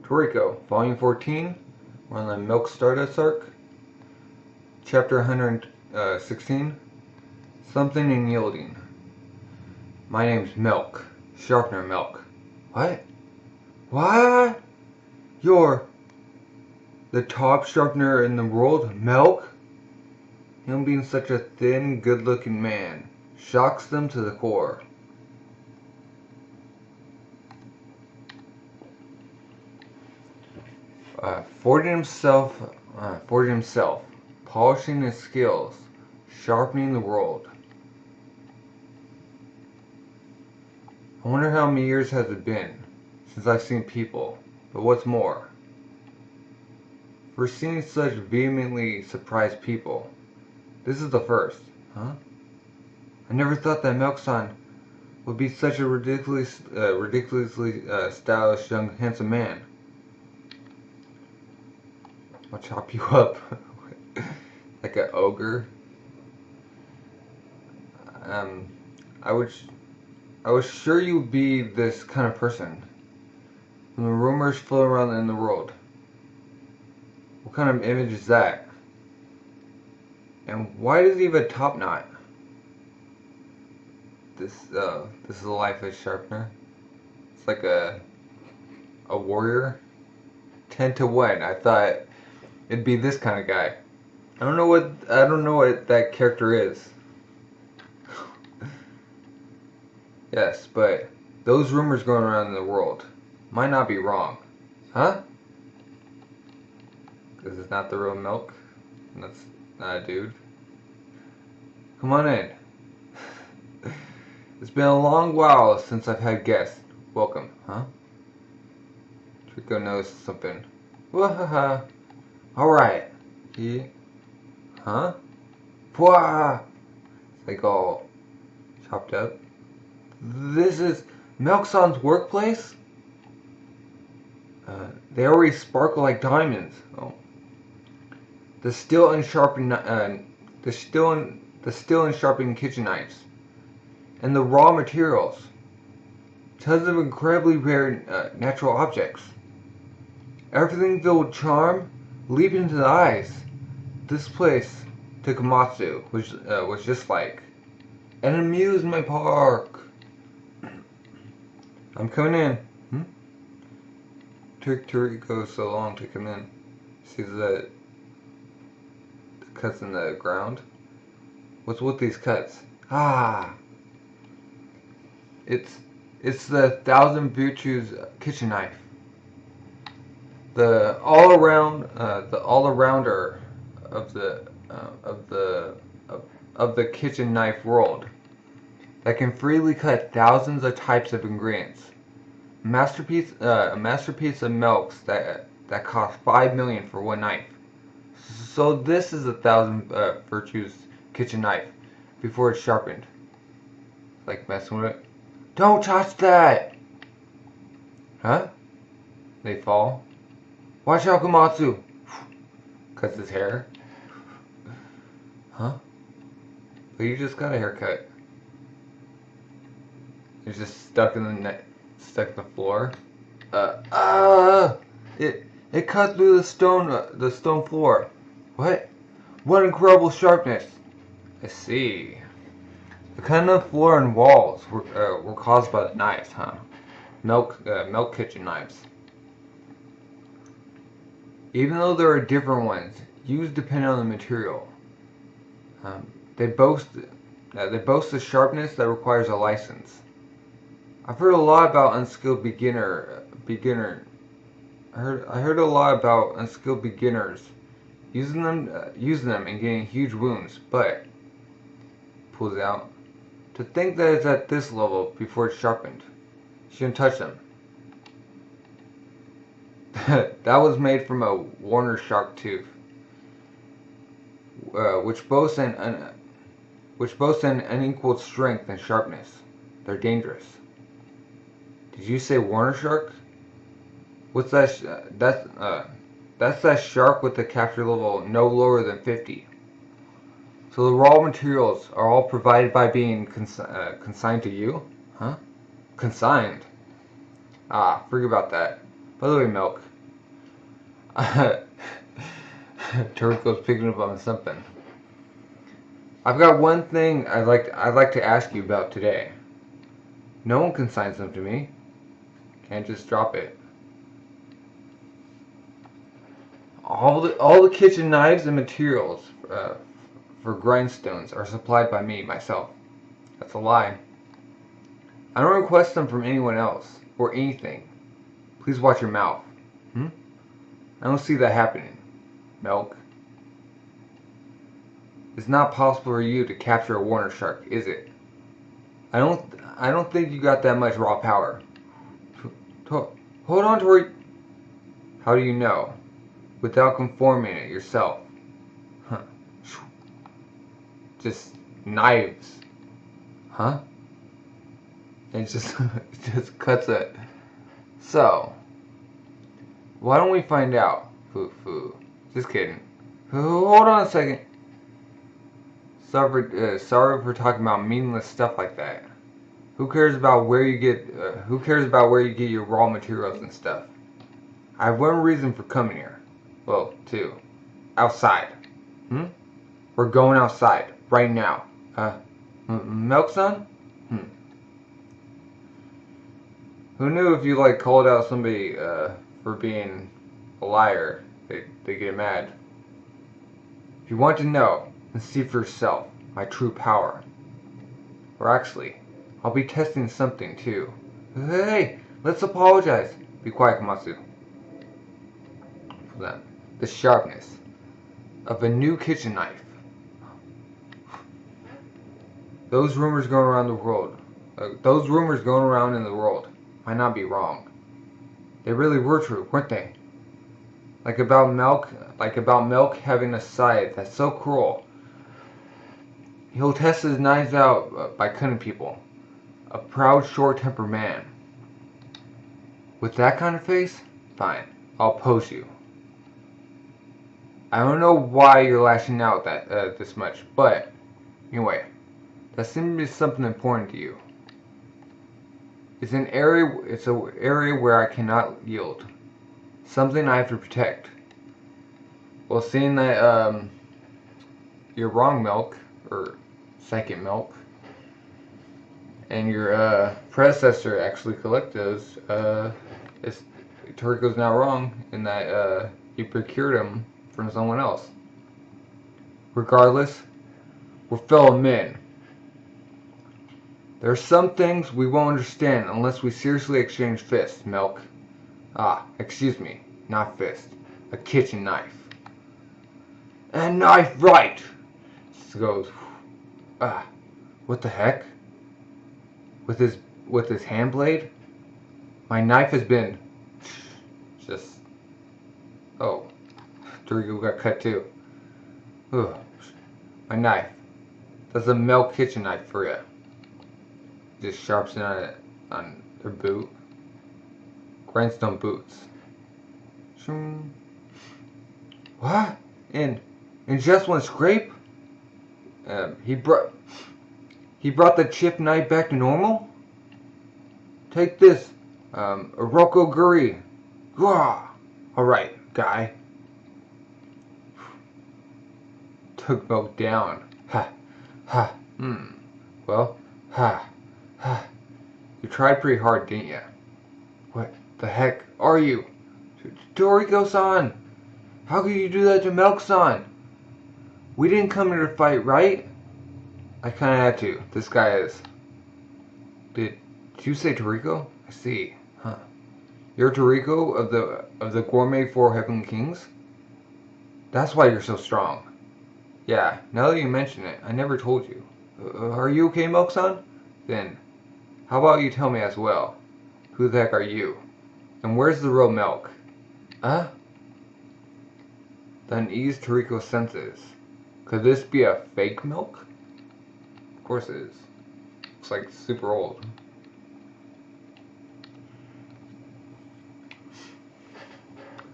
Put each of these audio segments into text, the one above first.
Toriko, Volume 14. We're on the Melk Stardust Arc. Chapter 116. Something Unyielding. My name's Melk. Sharpener Melk. What? What? You're the top sharpener in the world? Melk? Him being such a thin, good-looking man shocks them to the core. Forging himself, polishing his skills, sharpening the world. I wonder how many years has it been since I've seen people, but what's more, for seeing such vehemently surprised people, this is the first, huh? I never thought that Melk-san would be such a ridiculously stylish, young, handsome man. I'll chop you up like an ogre. I was sure you would be this kind of person. When the rumors float around in the world, what kind of image is that? And why does he have a top knot? This is a lifeless sharpener. It's like a warrior. 10 to 1. I thought it'd be this kind of guy. I don't know what that character is. Yes, but those rumors going around in the world might not be wrong. Huh? Because it's not the real Melk. And that's not a dude. Come on in. It's been a long while since I've had guests. Welcome, huh? Toriko knows something. Wahaha. Alright. Huh? Pwah! It's like all chopped up. This is Melk-san's workplace? They already sparkle like diamonds. Oh. The steel and sharpened kitchen knives. And the raw materials. Tons of incredibly rare natural objects. Everything filled with charm, leaping into the eyes. This place, Takamatsu, was just like an amusement park. I'm coming in. Toriko so long to come in. Sees the cuts in the ground. What's with these cuts? Ah, it's the Thousand Virtues kitchen knife. The all-arounder of the kitchen knife world that can freely cut thousands of types of ingredients. A masterpiece of Melks that cost 5 million for one knife. So this is a Thousand Virtues kitchen knife before it's sharpened. Like messing with it. Don't touch that! Huh? They fall. Watch out, Komatsu! Cuts his hair. Huh? But you just got a haircut. He's just stuck in the floor. It cut through the stone floor. What? What incredible sharpness! I see. The kind of floor and walls were caused by the knives, huh? Melk kitchen knives. Even though there are different ones, used depending on the material, they boast a sharpness that requires a license. I've heard a lot about unskilled beginner. I heard a lot about unskilled beginners using them and getting huge wounds, but pulls it out. To think that it's at this level before it's sharpened, shouldn't touch them. That was made from a Warner shark tooth, which boasts an unequaled strength and sharpness. They're dangerous. Did you say Warner shark? What's that? That's that shark with the capture level no lower than 50. So the raw materials are all provided by being consigned to you? Huh? Consigned? Ah, forget about that. By the way, Melk, Toriko's picking up on something. I've got one thing I'd like to ask you about today. No one can sign something to me. Can't just drop it. All the kitchen knives and materials for grindstones are supplied by me myself. That's a lie. I don't request them from anyone else or anything. Please watch your mouth. I don't see that happening, Melk. It's not possible for you to capture a Warner shark, is it? I don't think you got that much raw power. Hold on, Tori. How do you know? Without conforming it yourself. Huh. Just knives. Huh? And it just cuts it. So, why don't we find out? Just kidding. Hold on a second. Sorry for talking about meaningless stuff like that. Who cares about where you get your raw materials and stuff? I have one reason for coming here. Well, two. Outside. We're going outside right now. Melk-san? Who knew if you called out somebody for being a liar, they get mad. If you want to know, then see for yourself my true power. Or actually, I'll be testing something too. Hey, let's apologize. Be quiet, Komatsu. The sharpness of a new kitchen knife. Those rumors going around in the world might not be wrong. They really were true, weren't they? Like about Melk having a side that's so cruel. He'll test his knives out by cutting people. A proud, short-tempered man. With that kind of face? Fine, I'll pose you. I don't know why you're lashing out this much, but anyway, that seems to be something important to you. It's an area where I cannot yield. Something I have to protect. Well, seeing that you're wrong, Melk, or second Melk, and your predecessor actually collected those, Toriko's not wrong in that he procured them from someone else. Regardless, we're fellow men. There are some things we won't understand unless we seriously exchange fists, Melk. Excuse me, not fist. A kitchen knife. A knife, right! This goes, what the heck? With his hand blade? My knife has been oh. Toriko got cut too. Ugh. My knife. That's a Melk kitchen knife for you. Just sharpens on their boot. Grindstone boots. What? In just one scrape? He brought the chipped knife back to normal? Take this, Oroko Guri. Alright, guy. Took Melk down. Well, you tried pretty hard, didn't you? What the heck are you? Toriko-san! How could you do that to Melk-san? We didn't come here to fight, right? I kinda had to. This guy is. Did you say Toriko? I see. You're Toriko of the Gourmet 4 Heavenly Kings? That's why you're so strong. Yeah, now that you mention it, I never told you. Are you okay, Melk-san? Then, how about you tell me as well? Who the heck are you? And where's the real Melk? The unease Toriko senses. Could this be a fake Melk? Of course it is. Looks like super old.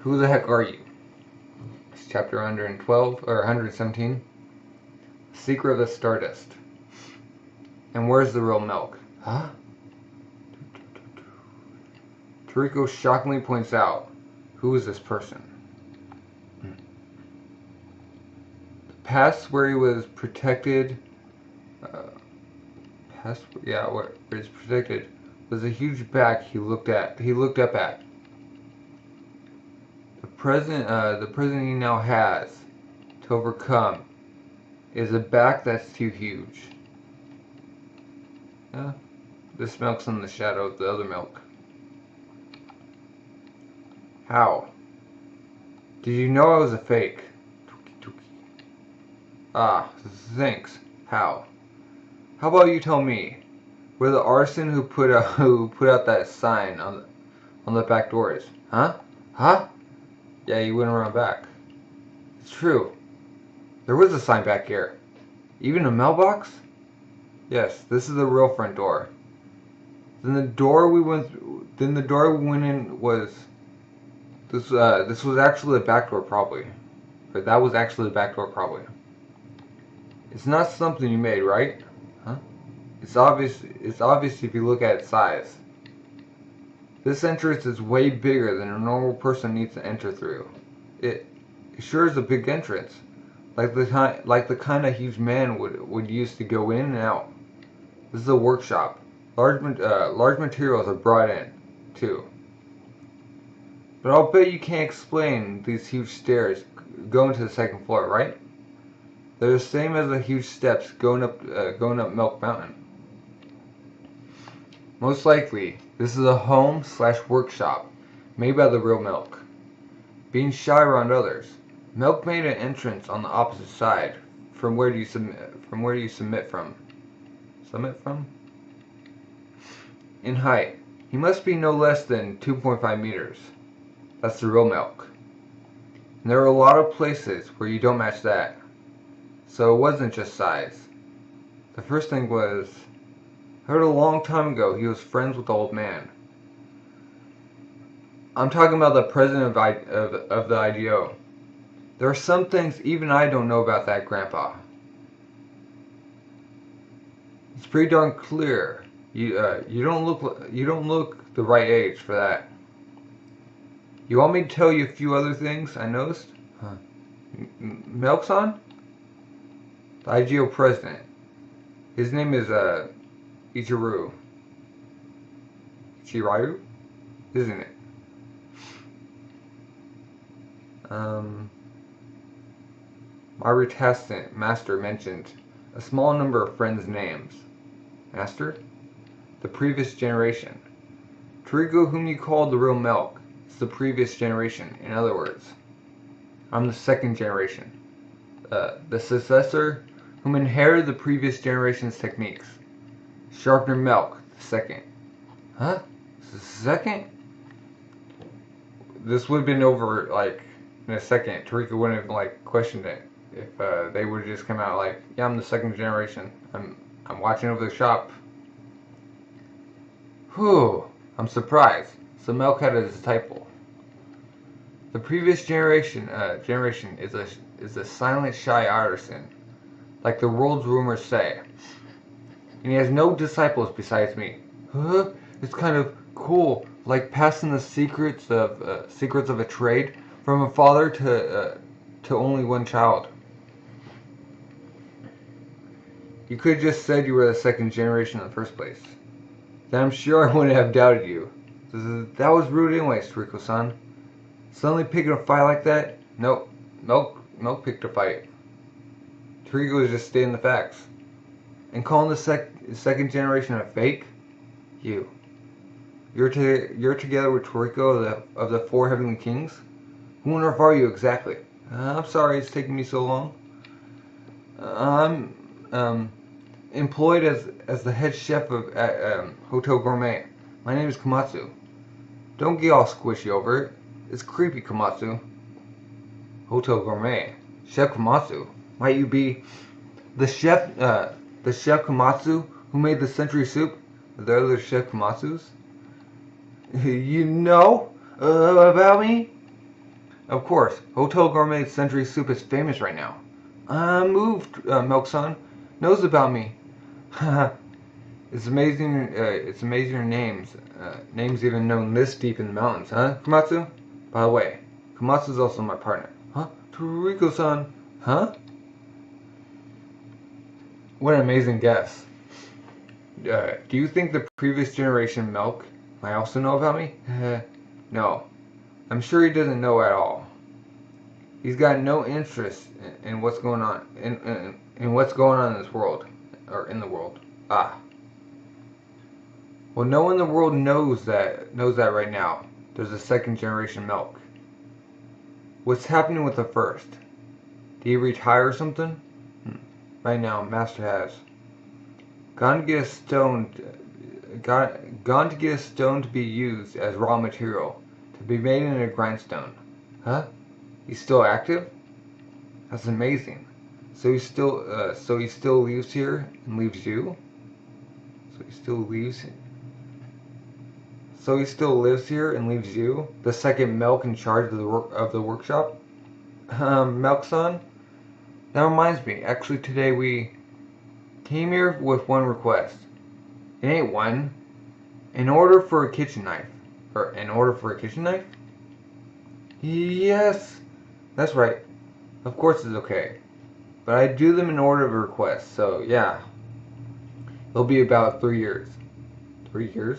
Who the heck are you? It's chapter 112, or 117. Secret of the Stardust. And where's the real Melk? Toriko shockingly points out, who is this person? past where he was protected, where he's protected, was a huge back he looked up at. The present he now has to overcome is a back that's too huge. This milk's in the shadow of the other milk. How? Did you know I was a fake? Ah, thanks. How? How about you tell me? We're the artisan who put out that sign on the back doors. Huh? Huh? Yeah, you went around back. It's true. There was a sign back here. Even a mailbox? Yes, this is the real front door. Then the door we went in was this was actually the back door probably. But that was actually the back door probably. It's not something you made, right? Huh? It's obvious if you look at its size. This entrance is way bigger than a normal person needs to enter through. It sure is a big entrance. Like the kind a huge man would use to go in and out. This is a workshop. Large materials are brought in, too. But I'll bet you can't explain these huge stairs going to the second floor, right? They're the same as the huge steps going up Melk Mountain. Most likely, this is a home/workshop made by the real Melk. Being shy around others, Melk made an entrance on the opposite side from where you submit from. Summit from? In height, he must be no less than 2.5 meters. That's the real Melk. And there are a lot of places where you don't match that. So it wasn't just size. The first thing was, I heard a long time ago he was friends with the old man. I'm talking about the president of the IDO. There are some things even I don't know about that grandpa. It's pretty darn clear. You don't look the right age for that. You want me to tell you a few other things I noticed? Huh. Melkson? The IGO president. His name is Ichirayu, isn't it? My retastant master mentioned a small number of friends' names. Master? The previous generation. Toriko, whom you called the real Melk, is the previous generation. In other words, I'm the second generation. The successor whom inherited the previous generation's techniques. Sharpener Melk, the second. Huh? The second? This would have been over, like, in a second. Toriko wouldn't have, like, questioned it if they would have just come out like, yeah, I'm the second generation. I'm watching over the shop. Whew, I'm surprised. So Melk had a disciple. The previous generation is a silent, shy artisan, like the world's rumors say. And he has no disciples besides me. Huh? It's kind of cool, like passing the secrets of a trade from a father to only one child. You could have just said you were the second generation in the first place. Then I'm sure I wouldn't have doubted you. That was rude anyways, Toriko-san. Suddenly picking a fight like that? Nope. Melk picked a fight. Toriko was just stating the facts. And calling the second generation a fake? You're together with Toriko of the four heavenly kings? Who on earth are you exactly? I'm sorry it's taking me so long. I'm employed as the head chef at Hotel Gourmet. My name is Komatsu. Don't get all squishy over it. It's creepy, Komatsu. Hotel Gourmet. Chef Komatsu. Might you be the chef Komatsu who made the century soup? Are there other Chef Komatsus? You know about me? Of course. Hotel Gourmet's century soup is famous right now. I'm moved, Melk-san knows about me. It's amazing your names even known this deep in the mountains, huh, Komatsu? By the way, Komatsu's also my partner. Huh? Toriko-san. Huh? What an amazing guess. Do you think the previous generation Melk might also know about me? No. I'm sure he doesn't know at all. He's got no interest in what's going on in what's going on in this world, or in the world. Ah. Well, no one in the world knows that right now. There's a second generation Melk. What's happening with the first? Did he retire or something? Right now, Master has gone to get a stone. Gone to get a stone to be used as raw material to be made into a grindstone. Huh? He's still active? That's amazing. So he still leaves here and leaves you? So he still leaves. So he still lives here and leaves you, the second Melk in charge of the workshop? Melk-san? That reminds me. Actually, today we came here with one request. It ain't one. In order for a kitchen knife. Or in order for a kitchen knife? Yes. That's right. Of course it's okay. But I do them in order of request, so yeah. It'll be about 3 years. 3 years?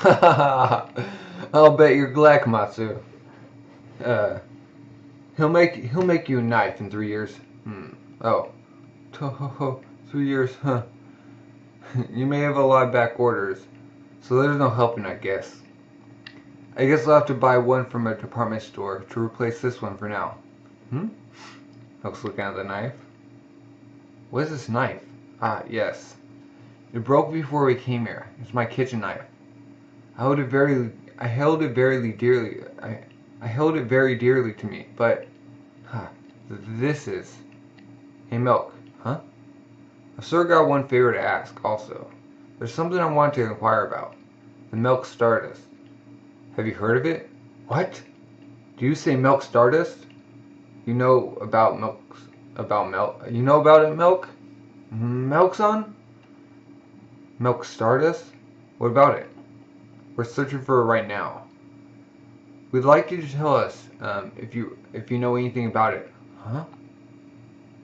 I'll bet you're glad, Komatsu. He'll make you a knife in 3 years. Oh. 3 years, huh. You may have a lot of back orders, so there's no helping, I guess. I guess I'll have to buy one from a department store to replace this one for now. Melk's looking at the knife. What is this knife? Ah, yes. It broke before we came here. It's my kitchen knife. I held it very dearly to me, but this is Hey Melk, huh? I've sort of got one favor to ask also. There's something I want to inquire about. The Melk Stardust. Have you heard of it? What? Do you say Melk Stardust? You know about Melk? You know about it, Melk? Melk-san? Melk Stardust? What about it? We're searching for it right now. We'd like you to tell us if you know anything about it. Huh?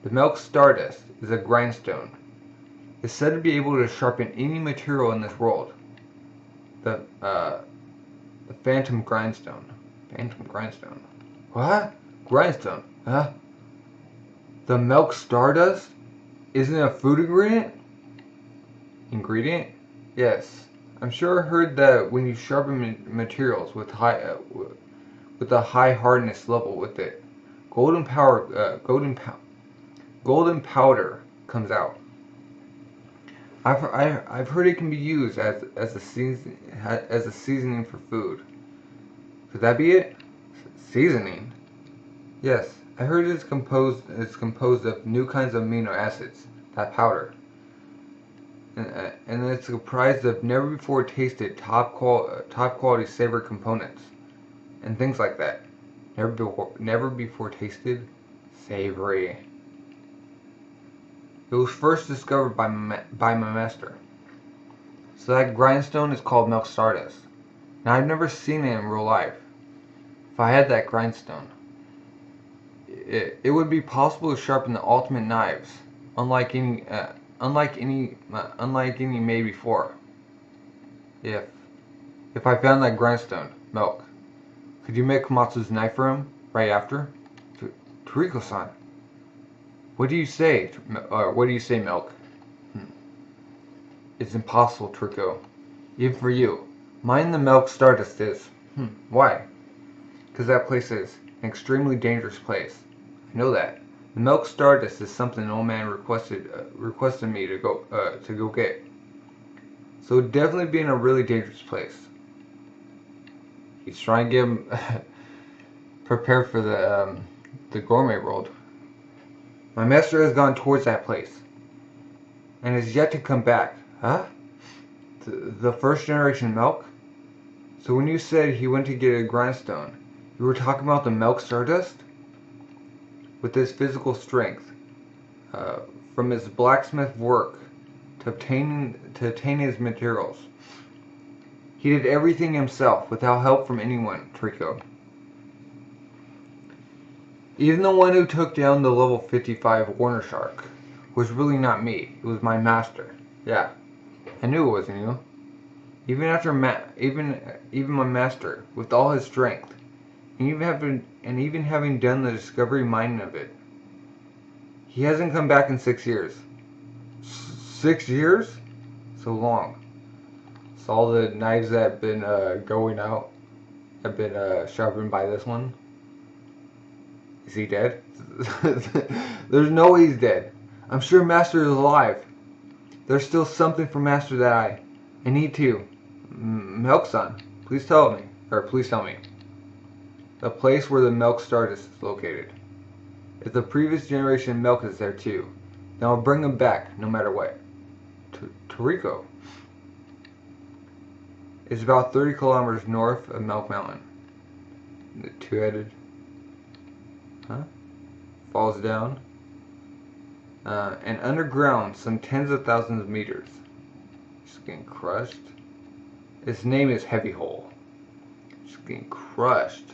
The Melk Stardust is a grindstone. It's said to be able to sharpen any material in this world. The Phantom Grindstone. Phantom Grindstone. What? Grindstone? Huh? The Melk Stardust? Isn't it a food ingredient? Ingredient? Yes. I'm sure I heard that when you sharpen materials with a high hardness level with it, golden powder comes out. I've heard it can be used as a seasoning for food. Could that be it? Seasoning? Yes, I heard it's composed of new kinds of amino acids. That powder. And it's comprised of never before tasted top quality savory components and things like that. Never before tasted savory. It was first discovered by my master. So that grindstone is called Melk Stardust. Now I've never seen it in real life. If I had that grindstone, it would be possible to sharpen the ultimate knives, unlike any made before. If I found that grindstone, Melk, could you make Komatsu's knife for him right after? Toriko-san, what do you say? What do you say, Melk? It's impossible, Toriko. Even for you. Mine the Melk Stardust is. Why? Because that place is an extremely dangerous place. I know that. The Melk Stardust is something an old man requested me to go get. So it'd definitely be in a really dangerous place. He's trying to get him prepared for the gourmet world. My master has gone towards that place and is yet to come back. Huh? The first generation Melk? So when you said he went to get a grindstone, you were talking about the Melk Stardust? With his physical strength, from his blacksmith work to obtain his materials. He did everything himself without help from anyone, Toriko. Even the one who took down the level 55 Warner Shark. was really not me. It was my master. Yeah, I knew it wasn't you. Even after even my master, with all his strength, and even having done the discovery mining of it, he hasn't come back in 6 years. 6 years? So long. So all the knives that have been going out have been sharpened by this one. Is he dead? There's no way he's dead. I'm sure Master is alive. There's still something for Master that I need to. Melk-san, please tell me. Please tell me. The place where the Melk Stardust is located. If the previous generation Melk is there too, then I'll bring him back, no matter what. Toriko is about 30 kilometers north of Melk Mountain. The two-headed, falls down, and underground, some tens of thousands of meters. Just getting crushed. Its name is Heavy Hole. Just getting crushed.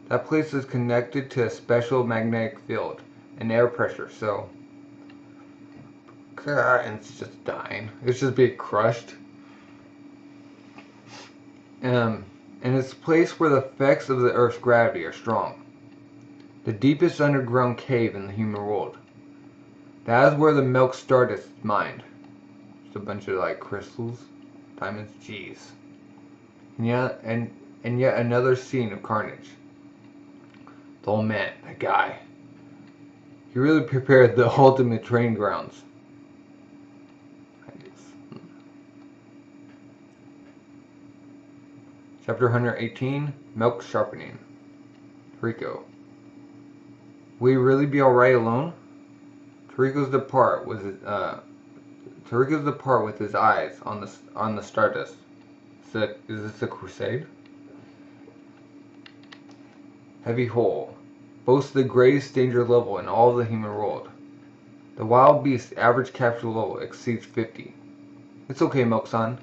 That place is connected to a special magnetic field and air pressure, so and it's just dying. It's just being crushed. And it's a place where the effects of the Earth's gravity are strong. The deepest underground cave in the human world. That is where the Melk Stardust is mined. Just a bunch of like crystals, diamonds, jeez. And yet another scene of carnage. The old man, that guy. He really prepared the ultimate training grounds. Chapter 118, Melk Sharpening. Toriko. Will you really be alright alone? Toriko's depart with his eyes on the Stardust. Is this a crusade? Heavy Hole boasts the greatest danger level in all of the human world. The wild beast's average capture level exceeds 50. It's okay, Melk-san.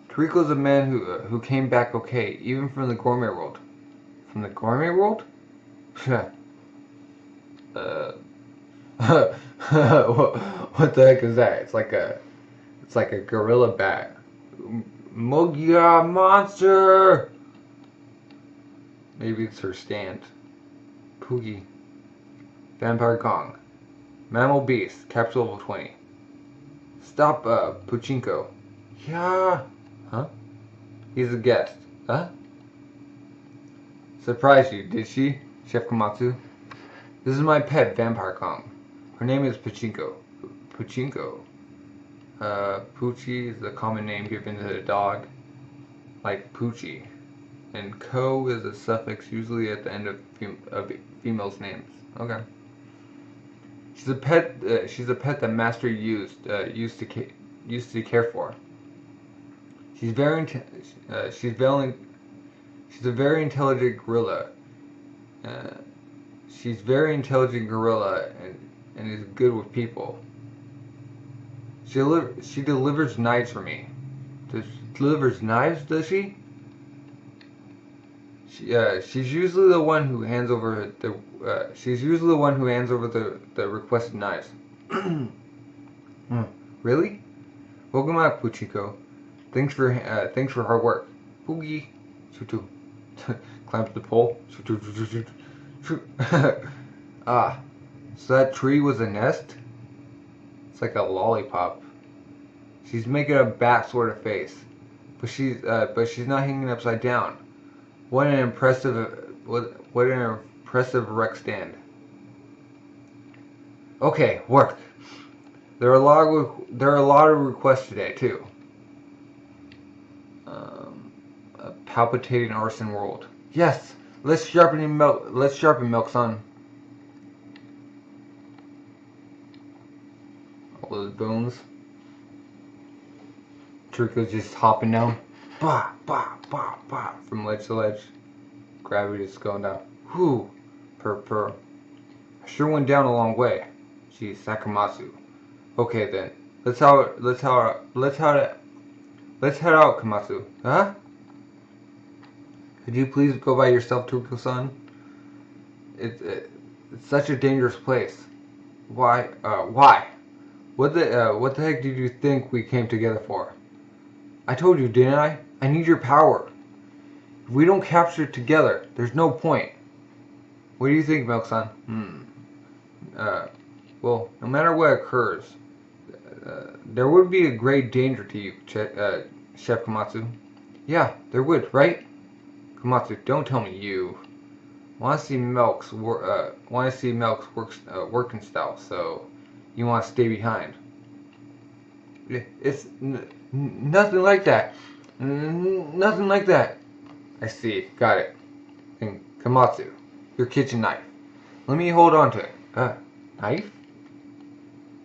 Toriko's a man who came back okay, even from the Gourmet world. From the Gourmet world? What the heck is that? It's like a gorilla bat. Mudmunki monster! Maybe it's her stand. Poogie. Vampire Kong. Mammal Beast. Capture level 20. Stop, Pachinko. Yeah. Huh? He's a guest. Huh? Surprised you, did she, Chef Komatsu? This is my pet, Vampire Kong. Her name is Pachinko. Pachinko. Poochie is the common name given to the dog. Like Poochie. And ko is a suffix usually at the end of females' names. Okay. She's a pet. She's a pet that Master used to care for. She's a very intelligent gorilla. She's very intelligent gorilla and is good with people. She delivers knives for me. Delivers knives, does she? She's usually the one who hands over the requested knives. Really? Welcome out, Puchiko. Thanks for hard work. Boogie. Shoot. Climbs the pole. Shoot. Ah. So that tree was a nest? It's like a lollipop. She's making a bat sort of face. But she's not hanging upside down. What an impressive rec stand. Okay, work. There are a lot of requests today too. A palpitating arson world. Yes, let's sharpen Melk-san. All those bones. Toriko's just hopping down. Bah, bah, bah, bah, from ledge to ledge. Gravity is going down. Whew. Purr. I sure went down a long way. Geez, Sakamatsu. Okay then. Let's head out, Komatsu. Huh? Could you please go by yourself, Toriko-san? It's such a dangerous place. Why? Why? What the heck did you think we came together for? I told you, didn't I? I need your power. If we don't capture it together, there's no point. What do you think, Melk-san? Well, no matter what occurs, there would be a great danger to you, Chef Komatsu. Yeah, there would, right? Komatsu, don't tell me you want to see Melk's working style, so you want to stay behind. It's nothing like that. Nothing like that. I see. Got it. And Komatsu, your kitchen knife. Let me hold on to it. Knife?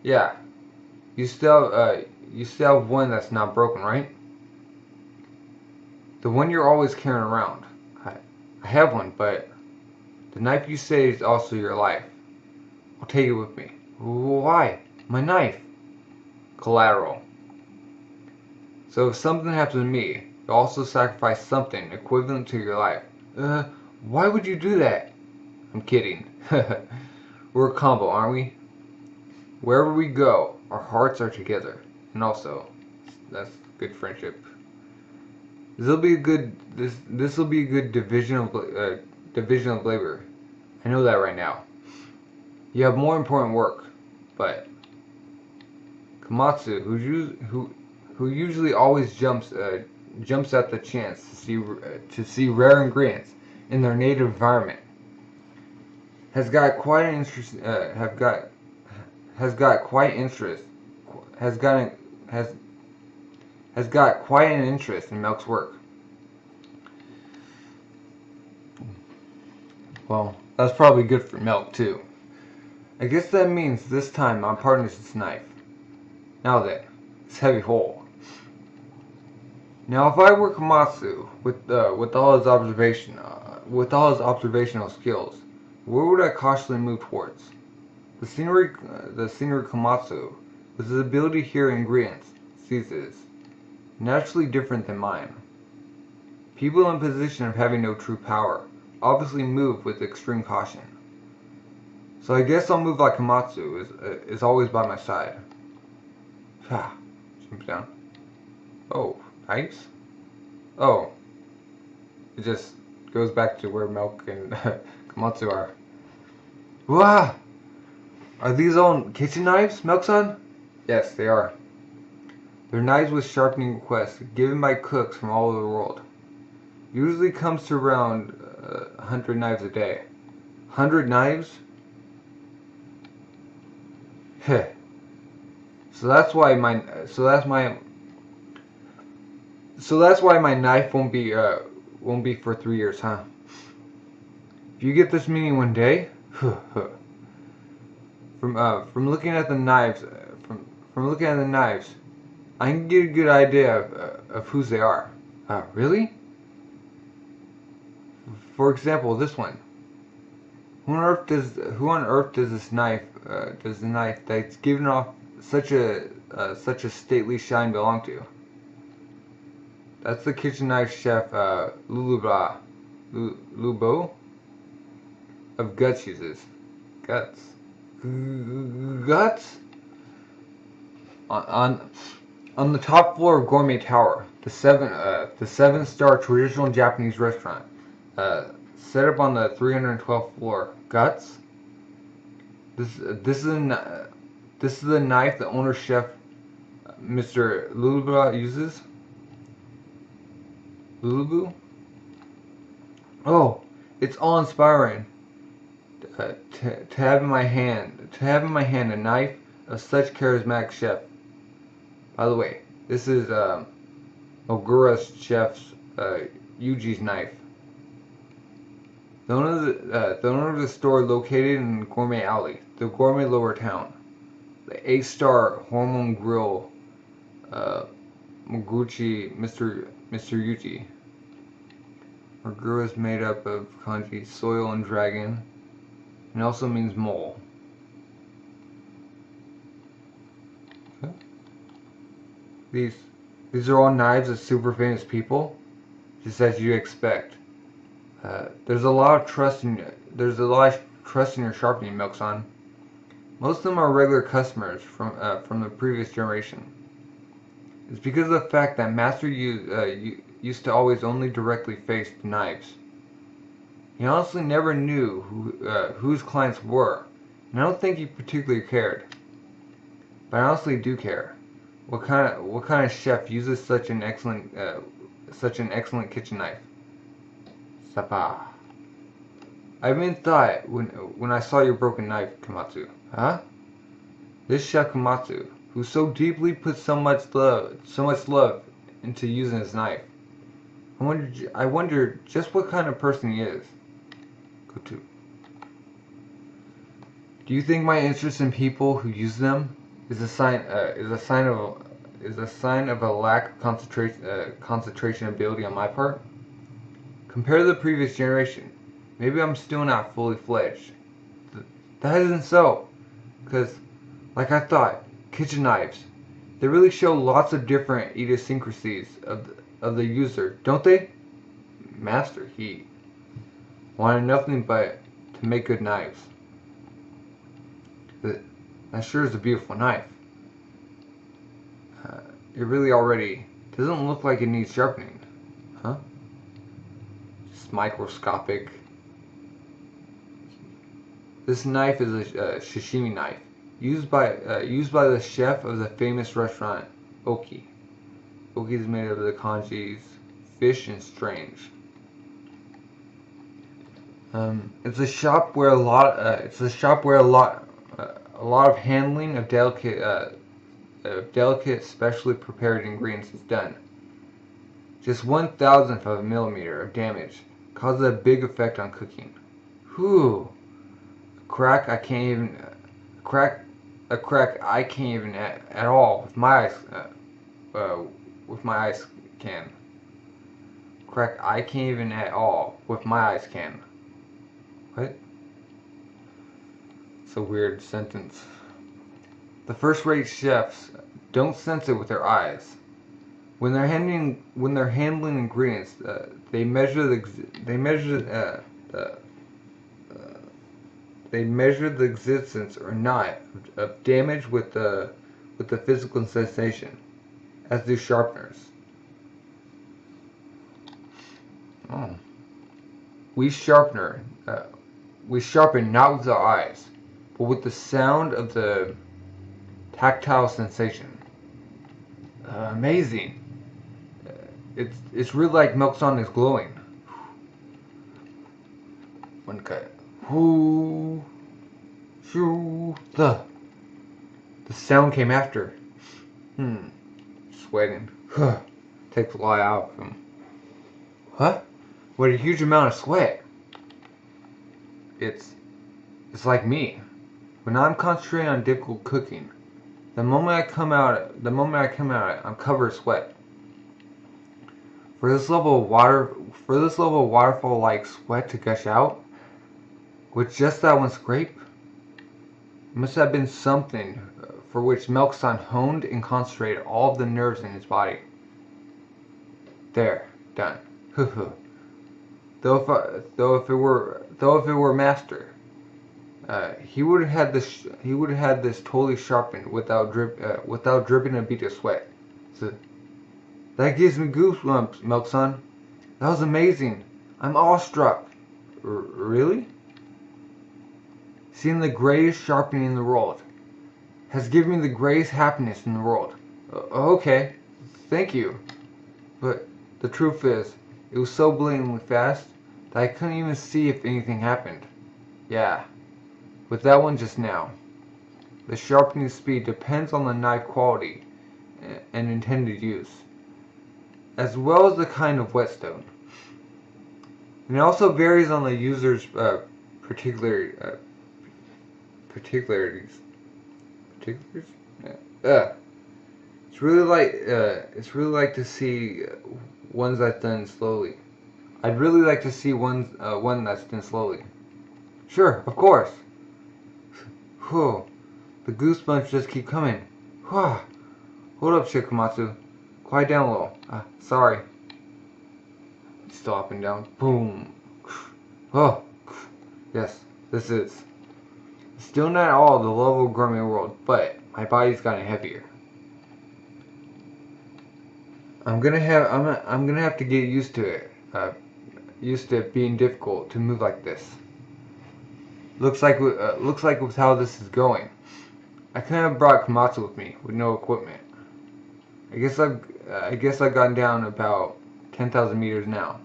Yeah. You still have one that's not broken, right? The one you're always carrying around. I have one, but the knife you say is also your life. I'll take it with me. Why? My knife. Collateral. So if something happens to me, you also sacrifice something equivalent to your life. Why would you do that? I'm kidding. We're a combo, aren't we? Wherever we go, our hearts are together. And also, that's good friendship. This will be a good division of labor. I know that right now. You have more important work, but Komatsu, who usually always jumps at the chance to see rare ingredients in their native environment, has got quite an interest in Melk's work. Well, that's probably good for Melk too. I guess that means this time I'm partners this knife. Now then, this heavy hole. Now, if I were Komatsu with all his observational skills, where would I cautiously move towards? The scenery Komatsu, with his ability to hear ingredients, sees it, naturally different than mine. People in position of having no true power obviously move with extreme caution. So I guess I'll move like Komatsu is always by my side. Jump down. Oh, knives? Oh. It just goes back to where Melk and Komatsu are. Wah! Are these all kitchen knives, Melk-san? Yes, they are. They're knives with sharpening requests given by cooks from all over the world. Usually comes to around 100 knives a day. 100 knives? Heh. So that's why my knife won't be for 3 years, huh? If you get this many one day, from looking at the knives, I can get a good idea of whose they are. Really? For example, this one. Who on earth does this knife, does the knife that's given off such a stately shine belong to? That's the kitchen knife chef Lubo of Guts uses. Guts. On the top floor of Gourmet Tower, the 7-star traditional Japanese restaurant, set up on the 312th floor. Guts. This is the knife the owner chef Mr. Lulubu uses. Lulubu? Oh, it's awe-inspiring to have in my hand a knife of such charismatic chef. By the way, this is Ogura's chef's Yuji's knife. The owner of the store located in Gourmet Alley, the Gourmet Lower Town. The 8-star Hormone Grill Moguchi Mr. Yuji. Ogura is made up of kanji, soil, and dragon, and also means mole. Okay. These are all knives of super famous people, just as you expect. There's a lot of trust in your sharpening, Melk-san. Most of them are regular customers from the previous generation. It's because of the fact that Master used to always only directly face the knives. He honestly never knew who his clients were, and I don't think he particularly cared. But I honestly do care. What kind of chef uses such an excellent kitchen knife? Sapa. I even thought when I saw your broken knife, Komatsu. Huh? This chef Komatsu, who so deeply put so much love into using his knife. I wonder just what kind of person he is. Go to. Do you think my interest in people who use them is a sign of a lack of concentration ability on my part? Compared to the previous generation, maybe I'm still not fully fledged. That isn't so, because, like I thought, kitchen knives, they really show lots of different idiosyncrasies of the user, don't they? Master, he wanted nothing but to make good knives. That sure is a beautiful knife. It really already doesn't look like it needs sharpening, huh? Just microscopic. This knife is a sashimi knife used by the chef of the famous restaurant Oki. Oki is made of the kanjis fish and strange. It's a shop where a lot of handling of delicate, specially prepared ingredients is done. Just 1/1000th of a millimeter of damage causes a big effect on cooking. Whew. A crack I can't even at all with my ice can. Crack I can't even at all with my ice can. What? It's a weird sentence. The first-rate chefs don't sense it with their eyes. When they're handling ingredients, they measure the existence or not of damage with the physical sensation, as do sharpeners. Oh. We sharpen not with our eyes, but with the sound of the tactile sensation. Amazing. It's really like Melk-san is glowing. One cut. Whoo, shoo, the sound came after. Sweating. Takes a lot out of him. Huh? What a huge amount of sweat. It's like me. When I'm concentrating on difficult cooking, the moment I come out, I'm covered in sweat. For this level of waterfall-like sweat to gush out, with just that one scrape, it must have been something for which Melk-san honed and concentrated all of the nerves in his body. There, done. Though if it were Master, he would have had this totally sharpened without dripping a bead of sweat. So, that gives me goosebumps, Melk-san. That was amazing. I'm awestruck. Really? Seeing the greatest sharpening in the world has given me the greatest happiness in the world. Okay, thank you. But the truth is, it was so blatantly fast that I couldn't even see if anything happened. Yeah, with that one just now. The sharpening speed depends on the knife quality and intended use, as well as the kind of whetstone. And it also varies on the user's particularities. Yeah. It's really like to see ones that's done slowly. I'd really like to see one that's done slowly. Sure, of course. Whew. The goosebumps just keep coming. Whew. Hold up, Shikomatsu. Quiet down a little. Sorry. Still up and down. Boom. Oh. Yes, this is Still not all the level of Gourmet World, but my body's gotten heavier. I'm gonna have to get used to it. Used to it being difficult to move like this. Looks like with how this is going, I couldn't have brought Komatsu with me with no equipment. I guess I've gotten down about 10,000 meters now.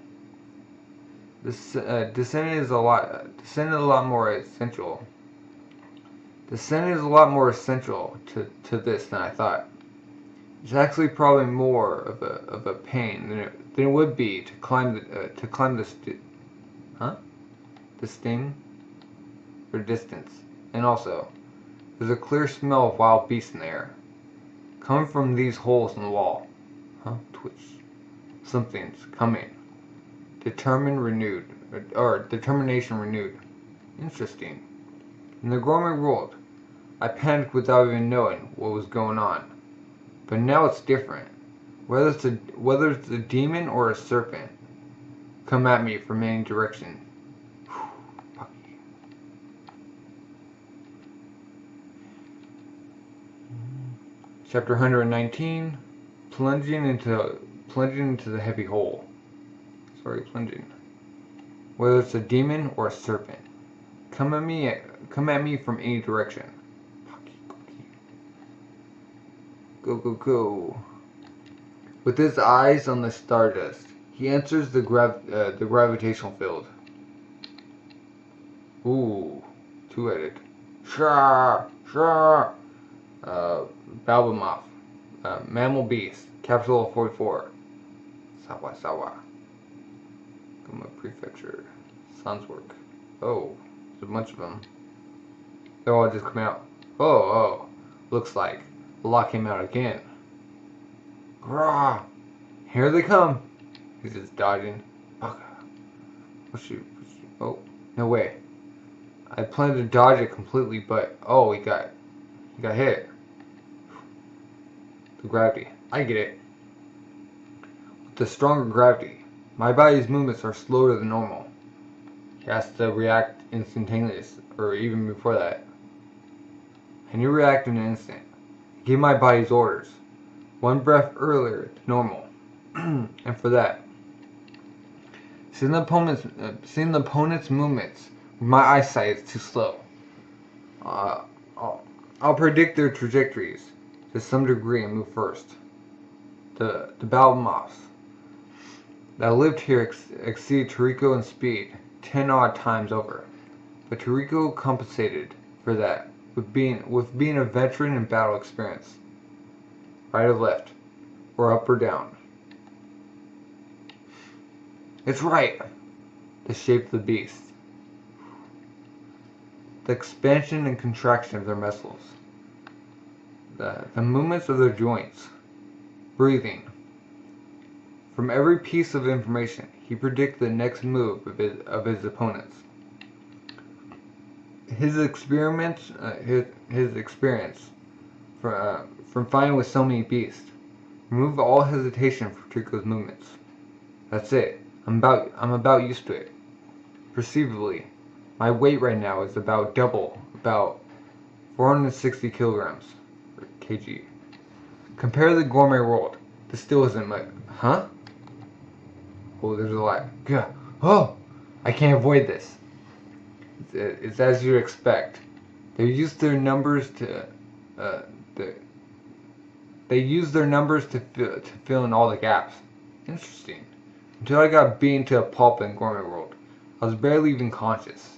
This descent is a lot more essential. Descent is a lot more essential to this than I thought. It's actually probably more of a pain than it would be to climb the sting for distance. And also, there's a clear smell of wild beasts in the air, coming from these holes in the wall. Twitch. Something's coming. Determination renewed. Interesting. In the Gourmet World, I panicked without even knowing what was going on. But now it's different. Whether it's a demon or a serpent, come at me from any direction. Chapter 119, plunging into the heavy hole. Plunging. Whether it's a demon or a serpent, come at me from any direction. Go, go, go. With his eyes on the stardust, he enters the gravitational field. Ooh, two-headed. Shah, shah. Balbamoth, mammal beast, capsule 44. Sawa, sawa. Gourmet Prefecture. Sun's work. Oh, there's a bunch of them. They're all just coming out. Oh, looks like the lot came out again. Grah! Here they come. He's just dodging. Oh, no way. I planned to dodge it completely, but oh, he got hit. The gravity. I get it. With the stronger gravity, my body's movements are slower than normal. He has to react instantaneously, or even before that. And you react in an instant. Give my body's orders. One breath earlier to normal. And for that, seeing the opponent's movements, my eyesight is too slow. I'll predict their trajectories to some degree and move first. The Balbamoths that lived here exceed Toriko in speed 10 odd times over, but Toriko compensated for that with being a veteran in battle experience. Right or left, or up or down. It's right. The shape of the beast. The expansion and contraction of their muscles. The movements of their joints. Breathing. From every piece of information, he predicted the next move of his opponents. His experience from fighting with so many beasts removed all hesitation for Toriko's movements. That's it. I'm about used to it. Perceivably, my weight right now is about double, about 460 kilograms, or kg. Compare to the Gourmet World. This still isn't much. Huh? Oh, there's a lot. Oh, I can't avoid this. It's as you'd expect. They used their numbers to fill in all the gaps. Interesting. Until I got beaten to a pulp in Gourmet World, I was barely even conscious.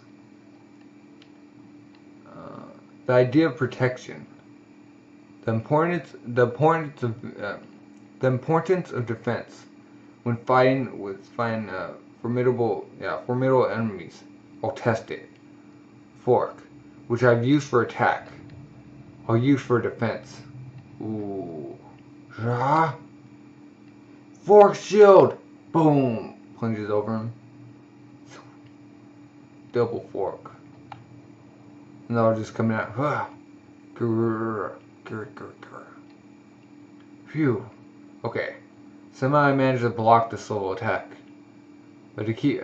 The idea of protection, the importance of defense when fighting formidable enemies. I'll test it. Fork, which I've used for attack, I'll use for defense. Ooh. Fork shield! Boom! Plunges over him. Double fork. And they're all just coming out. Phew. Okay. Somehow I managed to block the solo attack. But to keep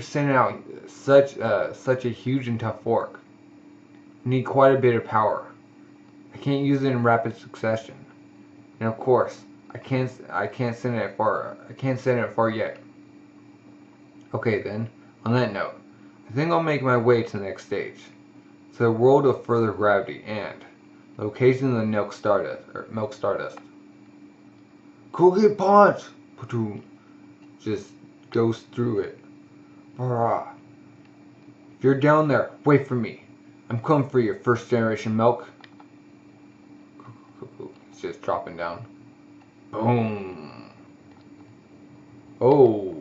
sending out such a huge and tough fork. need quite a bit of power. I can't use it in rapid succession. And of course, I can't send it far yet. Okay then, on that note, I think I'll make my way to the next stage. To the world of further gravity and the location of the Melk Stardust. Go get punched! Patoom. Just goes through it. Brah. If you're down there, wait for me. I'm coming for your first generation Melk. It's just dropping down. Boom. Oh.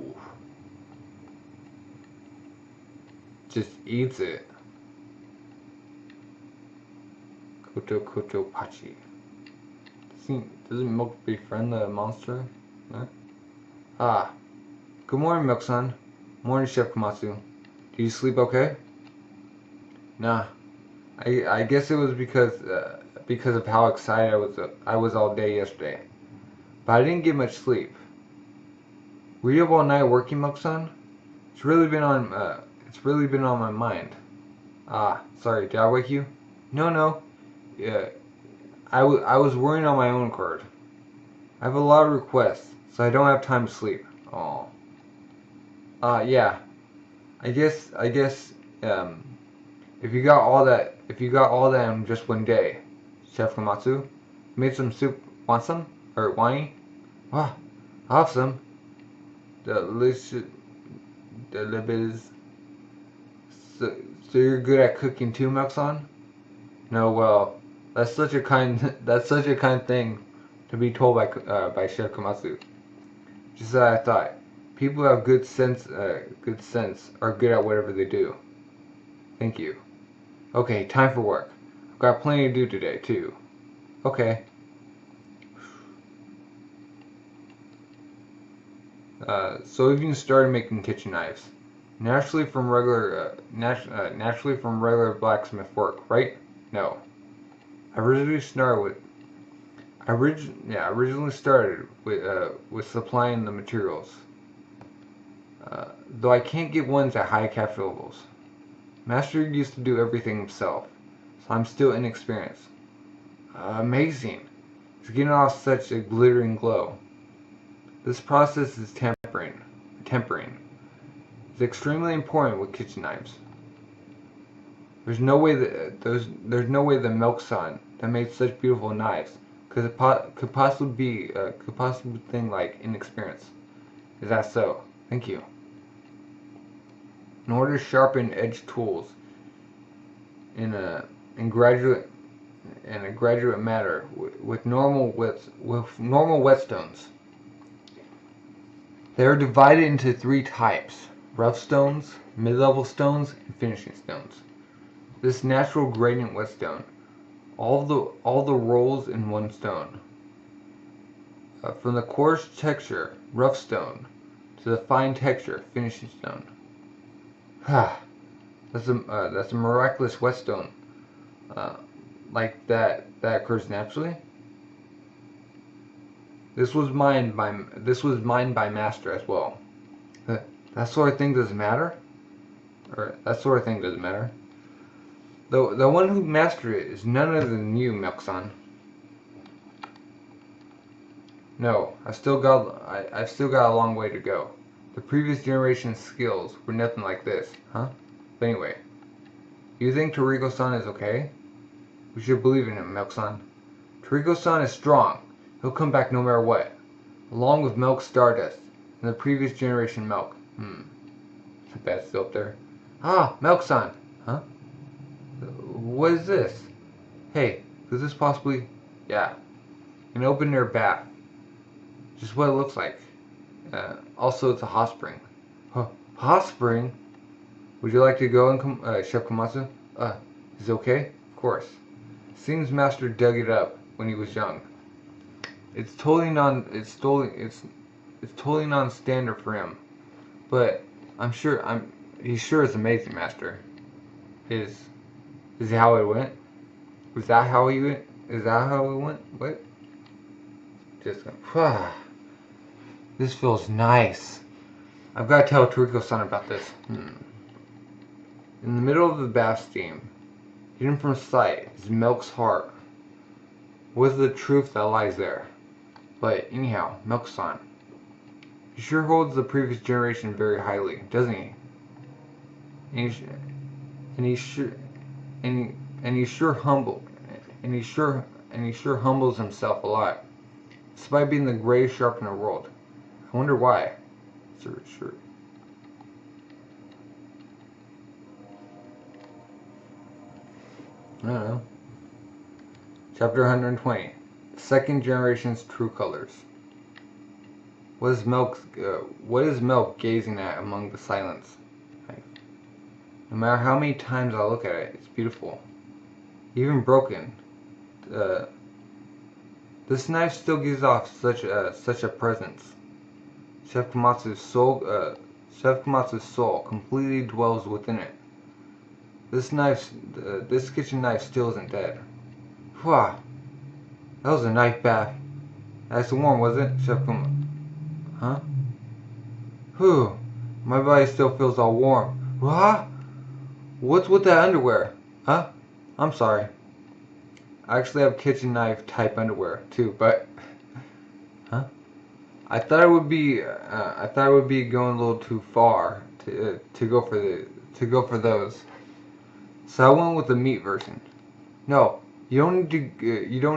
Just eats it. Koto Pachi. Doesn't Melk befriend the monster? Huh? Ah. Good morning, Melk-san. Morning, Chef Komatsu. Did you sleep okay? Nah. I guess it was because of how excited I was all day yesterday. But I didn't get much sleep. Were you up all night working, Melk-san? It's really been on my mind. Ah, sorry. Did I wake you? No. Yeah. I was worrying on my own accord. I have a lot of requests, so I don't have time to sleep. Oh. Yeah. I guess if you got all that in just one day, Chef Komatsu, made some soup. Want some? Or wine? Ah, I'll have some. Delicious. So you're good at cooking too, Melk-san? No, well, that's such a kind thing to be told by Chef Komatsu. Just as I thought. People who have good sense are good at whatever they do. Thank you. Okay, time for work. I've got plenty to do today, too. Okay. So we've even started making kitchen knives. Naturally from regular blacksmith work, right? No. I originally started with supplying the materials. Though I can't get ones at high capture levels. Master used to do everything himself, so I'm still inexperienced. Amazing! It's getting off such a glittering glow. This process is tempering. It's extremely important with kitchen knives. There's no way the Melk-san that made such beautiful knives could possibly be thing like inexperience. Is that so? Thank you. In order to sharpen edge tools in a graduate matter with normal whetstones, they are divided into 3 types: rough stones, mid-level stones, and finishing stones. This natural gradient whetstone, all the rolls in one stone, from the coarse texture rough stone to the fine texture finishing stone. That's a miraculous whetstone, like that occurs naturally. This was mined by Master as well. That sort of thing doesn't matter. The one who mastered it is none other than you, Melk-san. No, I've still got a long way to go. The previous generation's skills were nothing like this, huh? But anyway, you think Toriko-san is okay? We should believe in him, Melk-san. Toriko-san is strong. He'll come back no matter what, along with Melk Stardust and the previous generation Melk. That's still up there. Ah, Melk-san. Huh? What is this? Hey, could this possibly... Yeah. An open air bath. Just what it looks like. Also, it's a hot spring. Hot spring? Would you like to go and Chef Komatsu? Is it okay? Of course. Seems Master dug it up when he was young. It's totally non-standard for him. But he's sure it's amazing, Master. Is it how it went? Was that how he went? Is that how it went? What? Just this feels nice. I've got to tell Toriko-san about this. In the middle of the bath steam, hidden from sight is Melk's heart. What is the truth that lies there? But anyhow, Melk-san. He sure holds the previous generation very highly, doesn't he? And he sure humbles himself a lot, despite being the greatest sharpener in the world. I wonder why. Sure. I don't know. Chapter 120. Second generation's true colors. What is Melk gazing at among the silence? No matter how many times I look at it, it's beautiful. Even broken. This knife still gives off such a presence. Chef Komatsu's soul completely dwells within it. This kitchen knife still isn't dead. Whew. That was a knife bath. Nice and warm, was it, Chef Komatsu? Huh? Whew. My body still feels all warm. What? What's with that underwear? Huh? I'm sorry. I actually have kitchen knife type underwear too, but huh? I thought it would be going a little too far to go for those. So I went with the meat version. No, you don't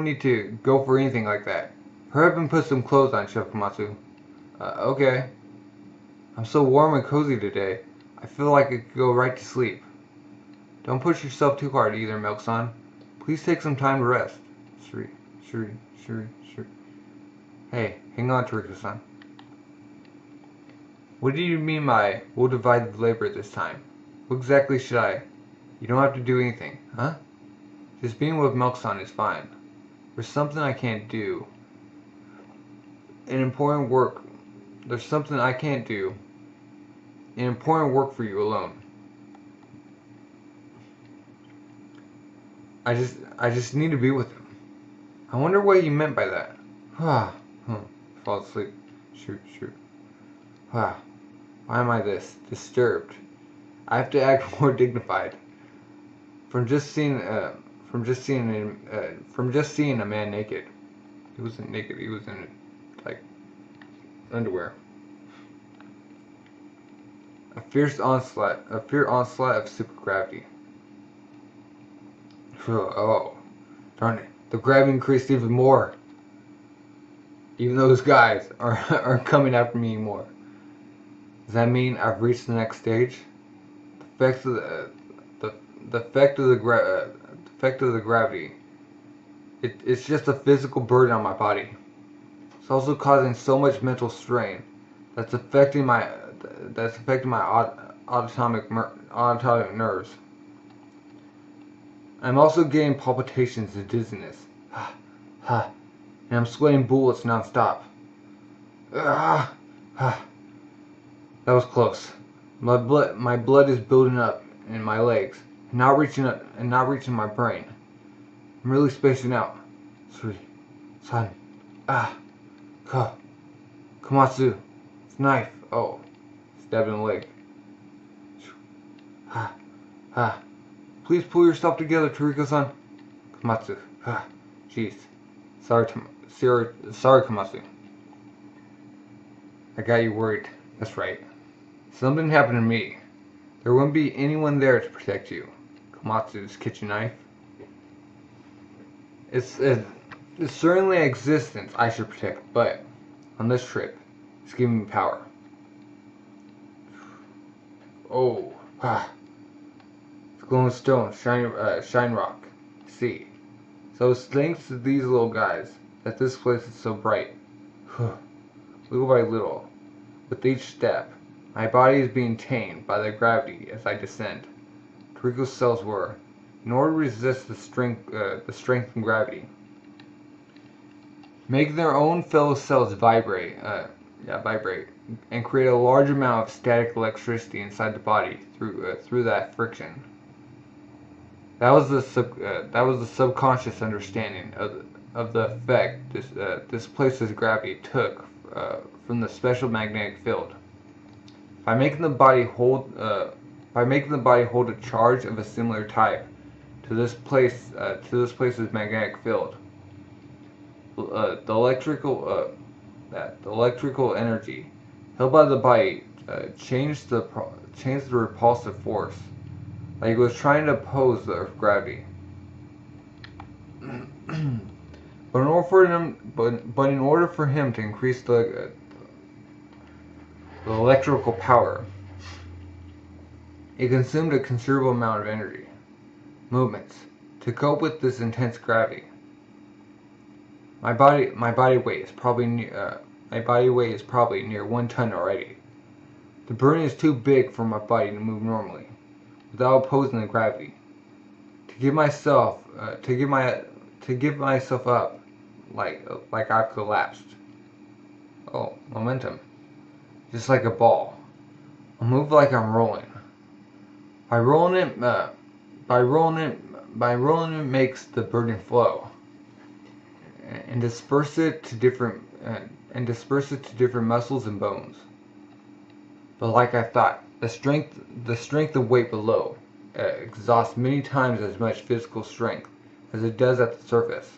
need to go for anything like that. Hurry up and put some clothes on, Chef Komatsu. Okay. I'm so warm and cozy today. I feel like I could go right to sleep. Don't push yourself too hard either, Melk-san. Please take some time to rest. Sure. Hey, hang on, Toriko-san. What do you mean by, we'll divide the labor this time? What exactly should I? You don't have to do anything, huh? Just being with Melk-san is fine. There's something I can't do. There's something I can't do. An important work for you alone. I just need to be with him. I wonder what he meant by that. Fall asleep. Shoot. Why am I this disturbed? I have to act more dignified. From just seeing a man naked. He wasn't naked. He was in like underwear. A fierce onslaught of supergravity. Oh, darn it! The gravity increased even more. Even those guys aren't coming after me anymore. Does that mean I've reached the next stage? The effect of the gravity. It's just a physical burden on my body. It's also causing so much mental strain that's affecting my autonomic nerves. I'm also getting palpitations and dizziness. And I'm sweating bullets nonstop. That was close. My blood is building up in my legs, and not reaching my brain. I'm really spacing out. Son. Komatsu. It's knife. Oh. Stabbed in the leg. Please pull yourself together, Toriko-san. Komatsu. Jeez. Sorry, Komatsu. I got you worried. That's right. Something happened to me. There wouldn't be anyone there to protect you. Komatsu's kitchen knife. It's certainly an existence I should protect, but on this trip, it's giving me power. Oh, it's glowing stone, shine rock. See, so it's thanks to these little guys that this place is so bright. Little by little, with each step, my body is being tamed by the gravity as I descend. Toriko's cells were, in order to resist the strength and gravity, make their own fellow cells vibrate, and create a large amount of static electricity inside the body through that friction. That was the subconscious understanding of the effect this place's gravity took from the special magnetic field. By making the body hold a charge of a similar type, to this place's magnetic field. The electrical energy held by the body changed the repulsive force, like it was trying to oppose the Earth's gravity. But in order for him to increase the electrical power, it consumed a considerable amount of energy movements to cope with this intense gravity. My body weight is probably near 1 ton already. The burden is too big for my body to move normally, without opposing the gravity. To give myself up, like I've collapsed. Oh, momentum, just like a ball. I'll move like I'm rolling. By rolling it makes the burden flow, and disperse it to different muscles and bones. But like I thought, the strength of weight below exhausts many times as much physical strength as it does at the surface.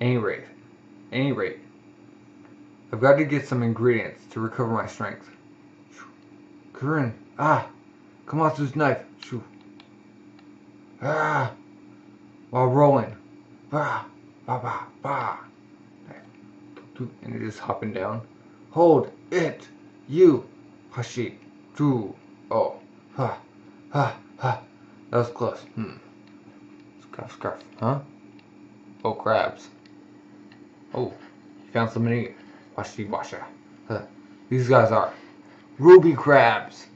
Any rate, I've got to get some ingredients to recover my strength. Kurin, Komatsu's knife. Shoo. While rolling. Bah, bah, bah, bah. And it is hopping down. Hold it, you. Hashi. Doo. Oh. Ha. Ha. Ha. That was close. Scarf. Huh? Oh, crabs. Oh, you found some to eat. Washa. Huh. These guys are ruby crabs.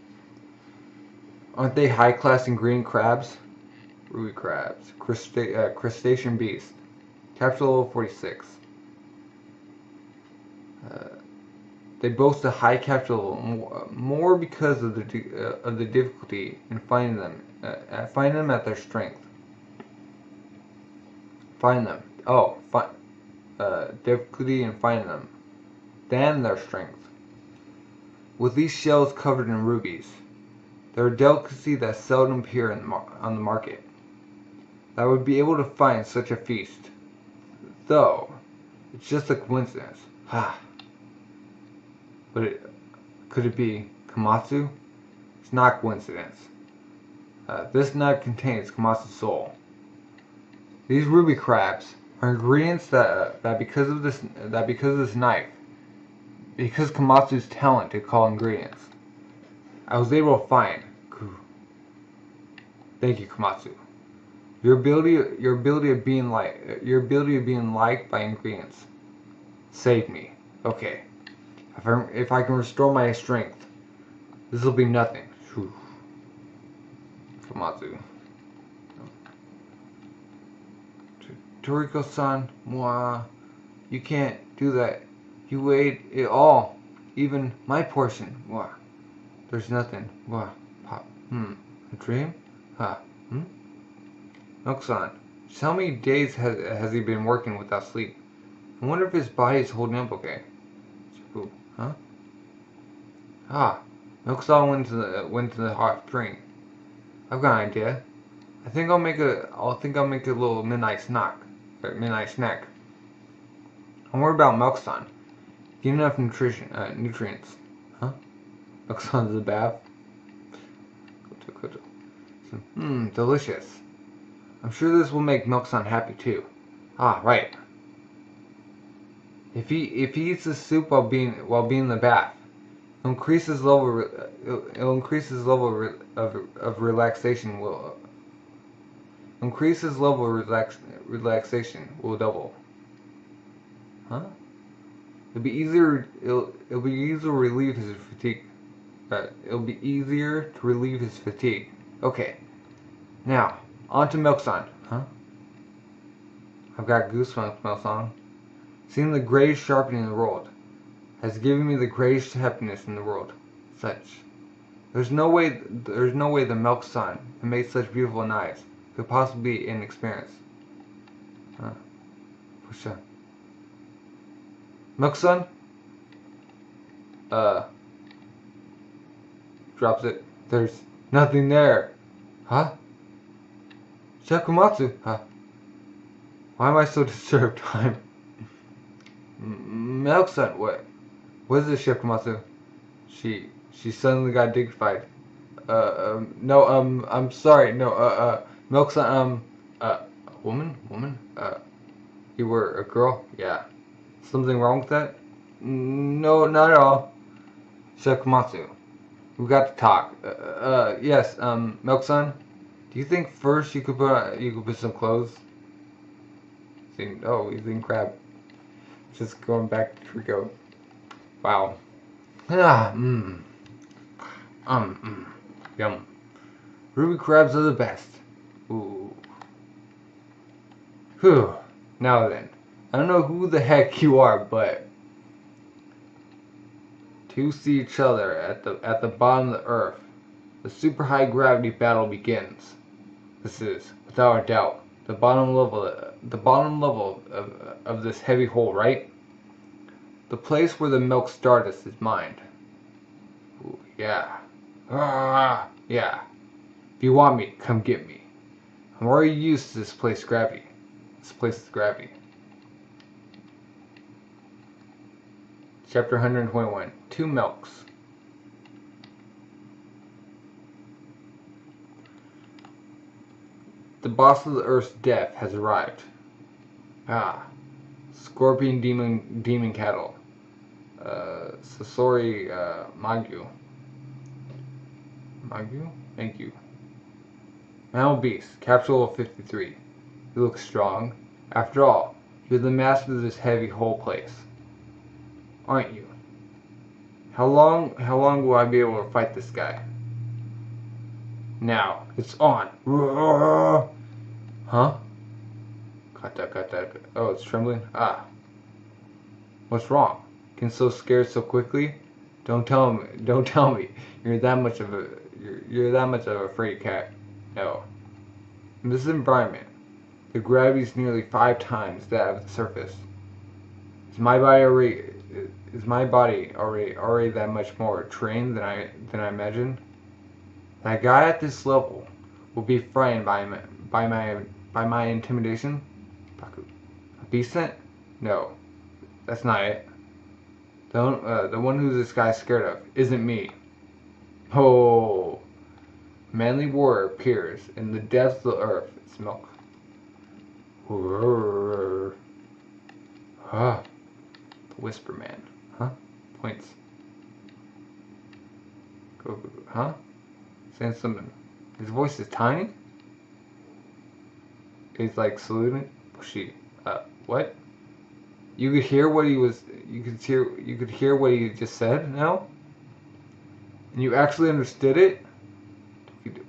Aren't they high-class ingredient crabs? Ruby crabs. Crustacean beast. Capsule level 46. They boast a high capture level, more because of the difficulty in finding them at their strength. Difficulty in finding them than their strength. With these shells covered in rubies, they're a delicacy that seldom appear on the market. I would be able to find such a feast, though it's just a coincidence. But could it be Komatsu? It's not a coincidence. This knife contains Komatsu's soul. These ruby crabs are ingredients that because of this knife, because Komatsu's talent to call ingredients, I was able to find. Thank you, Komatsu. Your ability of being liked by ingredients saved me. Okay. If I can restore my strength, this will be nothing. Komatsu. Toriko-san, moi, you can't do that. You ate it all, even my portion. Moi. There's nothing. Moi. Pop. A dream? Melk-san, just how many days has he been working without sleep? I wonder if his body is holding up okay. Melk-san went to the hot spring. I've got an idea. I think I'll make a little midnight snack. Don't worry about Melk-san. Get enough nutrients. Melk-san's a bath. Delicious. I'm sure this will make Melk-san happy too. Right. If he eats the soup while being in the bath, it'll increase his level of relaxation. Relaxation will double. It'll be easier to relieve his fatigue. Okay. Now, on to Melk-san. I've got goosebumps, Melk-san. Seeing the greatest sharpening in the world has given me the greatest happiness in the world. There's no way the Melk-san who made such beautiful knives could possibly be inexperienced. For sure. Melk-san? Drops it. There's nothing there. Shakumatsu, why am I so disturbed? I'm... Melk-san, what is this, Shakumatsu? She suddenly got dignified. No, I'm sorry, no, Melk-san, woman? You were a girl? Yeah. Something wrong with that? No, not at all. Shakumatsu, we got to talk. Yes, Melk-san, do you think first you could put some clothes? Oh, he's in crab. Just going back to Toriko. Wow. Ah, yum. Ruby crabs are the best. Ooh. Whew. Now then, I don't know who the heck you are, but two see each other at the bottom of the earth. The super high gravity battle begins. This is, without a doubt, the bottom level of this heavy hole, right? The place where the Melk Stardust is mined. Ooh, yeah. Yeah. If you want me, come get me. I'm already used to this place's gravity. Chapter 121. Two Melks. The boss of the Earth's death has arrived. Scorpion demon cattle. Sasori Magu. Thank you. Mammal Beast, Capsule 53. You look strong. After all, you're the master of this heavy whole place, aren't you? How long will I be able to fight this guy? Now, it's on. Huh? Got that. Oh, it's trembling? What's wrong? Getting so scared so quickly? Don't tell me. You're that much of a fraidy cat. No. In this environment, the gravity is nearly 5 times that of the surface. Is my body already that much more trained than I imagined? That guy at this level will be frightened by my intimidation? A beast scent? No, that's not it. The one who this guy's scared of isn't me. Oh, manly warrior appears in the depths of the earth. It's Melk. The Whisper Man. Points. Go. Saying something. His voice is tiny. He's like saluting. Bushy. What? You could hear what he was. You could hear what he just said. Now. And you actually understood it.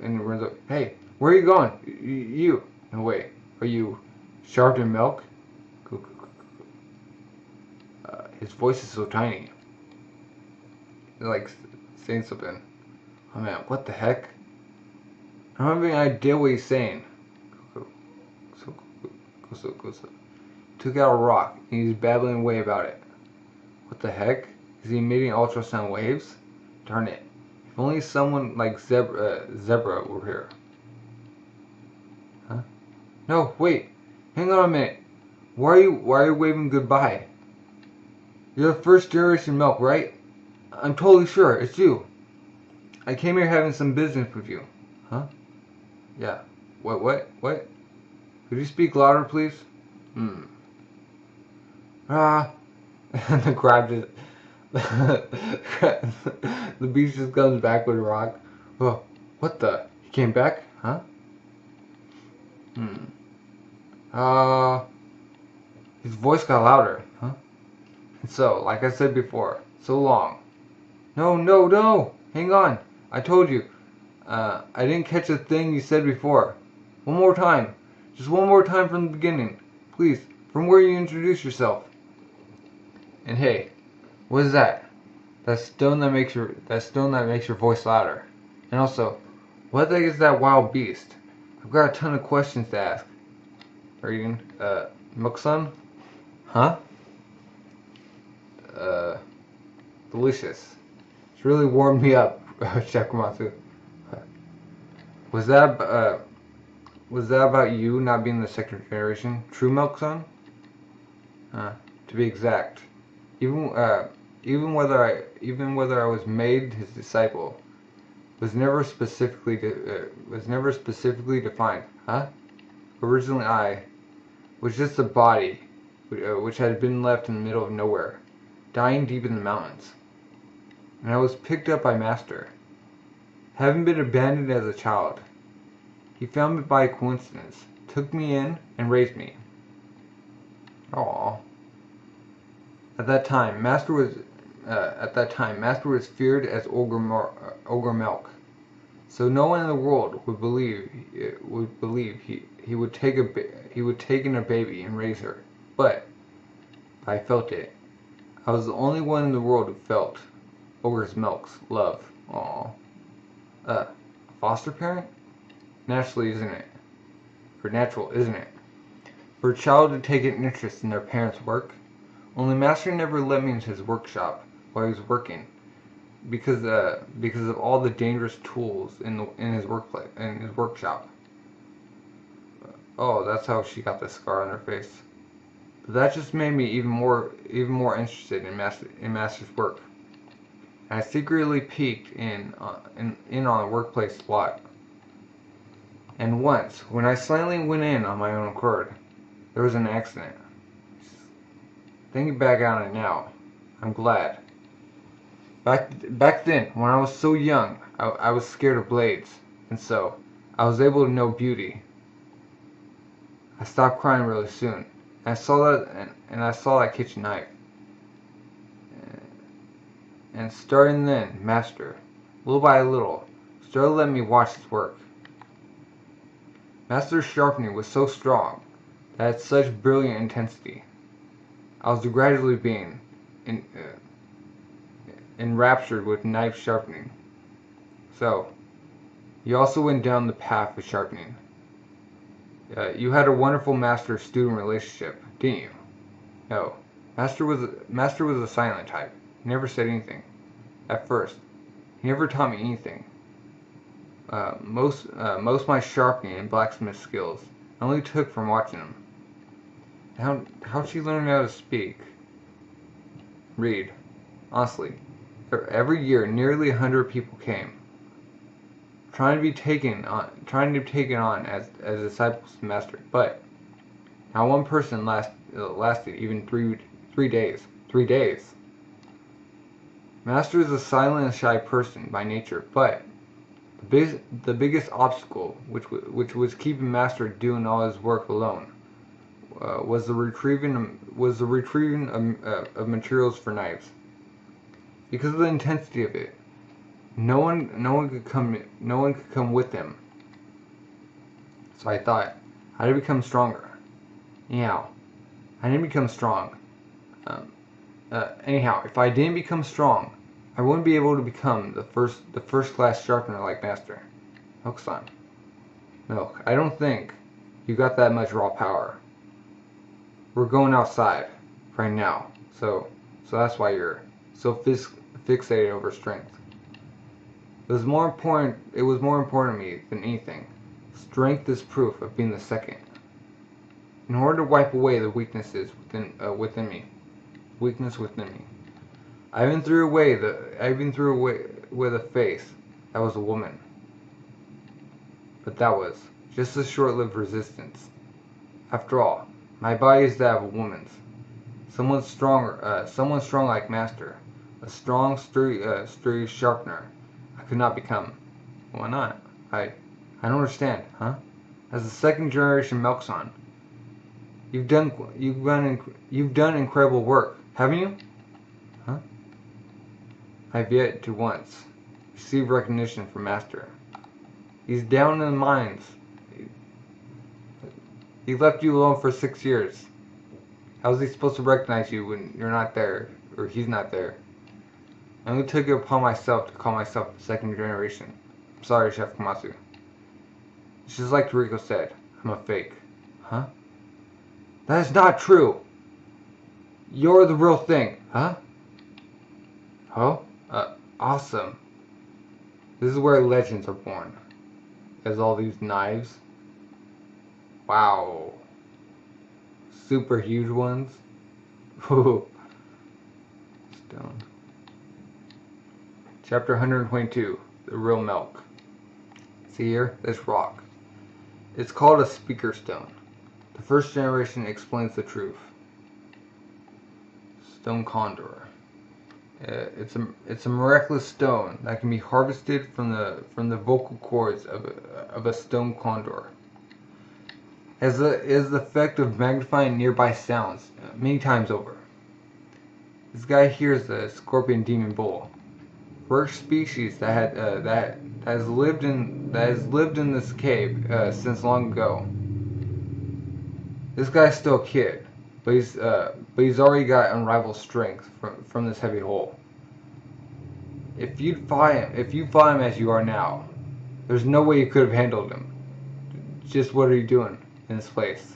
And he runs up. Hey, where are you going? You. No way. Are you Sharpening Melk? His voice is so tiny. He's like saying something. Oh man, what the heck? I don't have any idea what he's saying. Goso. Took out a rock and he's babbling away about it. What the heck? Is he emitting ultrasound waves? Darn it. If only someone like Zebra were here. No, wait. Hang on a minute. Why are you waving goodbye? You're the first generation Melk, right? I'm totally sure. It's you. I came here having some business with you. Yeah. What? Could you speak louder, please? And the crab just... the beast just comes back with a rock. Oh, what the? He came back? His voice got louder. And so, like I said before, so long. No. Hang on. I told you. I didn't catch a thing you said before. One more time. Just one more time from the beginning. Please, from where you introduced yourself. And hey, what is that? That stone that makes your voice louder. And also, what the heck is that wild beast? I've got a ton of questions to ask. Reading, Melk-san? Delicious. It's really warmed me up, Shakumatsu. Was that Was that about you not being the second generation true Melk son? To be exact. Even whether I was made his disciple was never specifically defined. Originally I was just a body which had been left in the middle of nowhere, dying deep in the mountains. And I was picked up by Master. Having been abandoned as a child, he found me by coincidence, took me in, and raised me. Aww. At that time, Master was feared as Ogre Melk, so no one in the world would believe he would take in a baby and raise her. But I felt it. I was the only one in the world who felt Ogre's Melk's love. Aww. Foster parent? Naturally, isn't it? For natural, isn't it? For a child to take an interest in their parents' work. Only Master never let me into his workshop while he was working, because of all the dangerous tools in his workshop. Oh, that's how she got the scar on her face. But that just made me even more interested in Master's work. And I secretly peeked in on the workplace lot. And once, when I silently went in on my own accord, there was an accident. Thinking back on it now, I'm glad. Back then, when I was so young, I was scared of blades, and so I was able to know beauty. I stopped crying really soon, and I saw that kitchen knife. And starting then, Master, little by little, started letting me watch his work. Master's sharpening was so strong that it had such brilliant intensity. I was gradually being enraptured with knife sharpening. So, you also went down the path of sharpening. You had a wonderful master-student relationship, didn't you? No, Master was a silent type. He never said anything. At first, he never taught me anything. Most of my sharpening and blacksmith skills I only took from watching him. How'd she learn how to speak? Read. Honestly, every year nearly 100 people came, trying to be taken on as disciples of Master, but not one person lasted even three days. 3 days. Master is a silent and shy person by nature, but the biggest obstacle, which was keeping Master doing all his work alone, was the retrieving of materials for knives. Because of the intensity of it, no one could come with him. So I thought, how to become stronger? Anyhow, I didn't become strong. Anyhow, if I didn't become strong, I wouldn't be able to become the first class sharpener like Master. Melk-san. Melk, I don't think you got that much raw power. We're going outside right now, so that's why you're so fixated over strength. It was more important to me than anything. Strength is proof of being the second. In order to wipe away the weaknesses within me, I even threw away with a face that was a woman. But that was just a short-lived resistance. After all, my body is that of a woman's. Someone strong like Master, a strong, sturdy sharpener. I could not become. Why not? I don't understand, huh? As a second-generation Melk-san, you've done incredible work, haven't you? Huh? I've yet to once receive recognition from Master. He's down in the mines. He left you alone for 6 years. How is he supposed to recognize you when you're not there, or he's not there? I only took it upon myself to call myself the second generation. I'm sorry, Chef Komatsu. It's just like Toriko said, I'm a fake. Huh? That is not true! You're the real thing, huh? Oh? Awesome. This is where legends are born. As all these knives. Wow. Super huge ones. Stone. Chapter 122. The real milk. See here? This rock. It's called a speaker stone. The first generation explains the truth. Stone condor. It's a miraculous stone that can be harvested from the vocal cords of a stone condor. It has the effect of magnifying nearby sounds many times over. This guy here is the scorpion demon bull, first species that has lived in this cave since long ago. This guy's still a kid, but he's already got unrivaled strength from this heavy hole. If you fought him as you are now, there's no way you could have handled him. Just what are you doing in this place?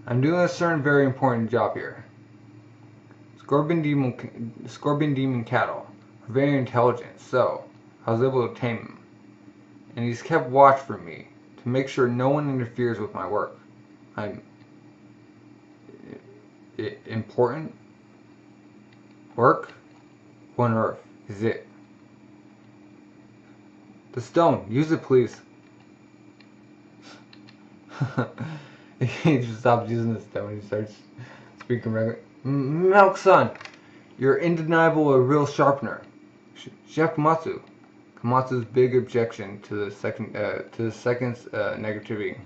I'm doing a certain very important job here. Scorpion demon cattle are very intelligent, so I was able to tame him. And he's kept watch for me to make sure no one interferes with my work. I'm important work? What on earth is it? The stone. Use it, please. He just stops using the stone. He starts speaking regular. Melk-san, you're undeniable a real sharpener. Chef Komatsu. Komatsu's big objection to the second's negativity.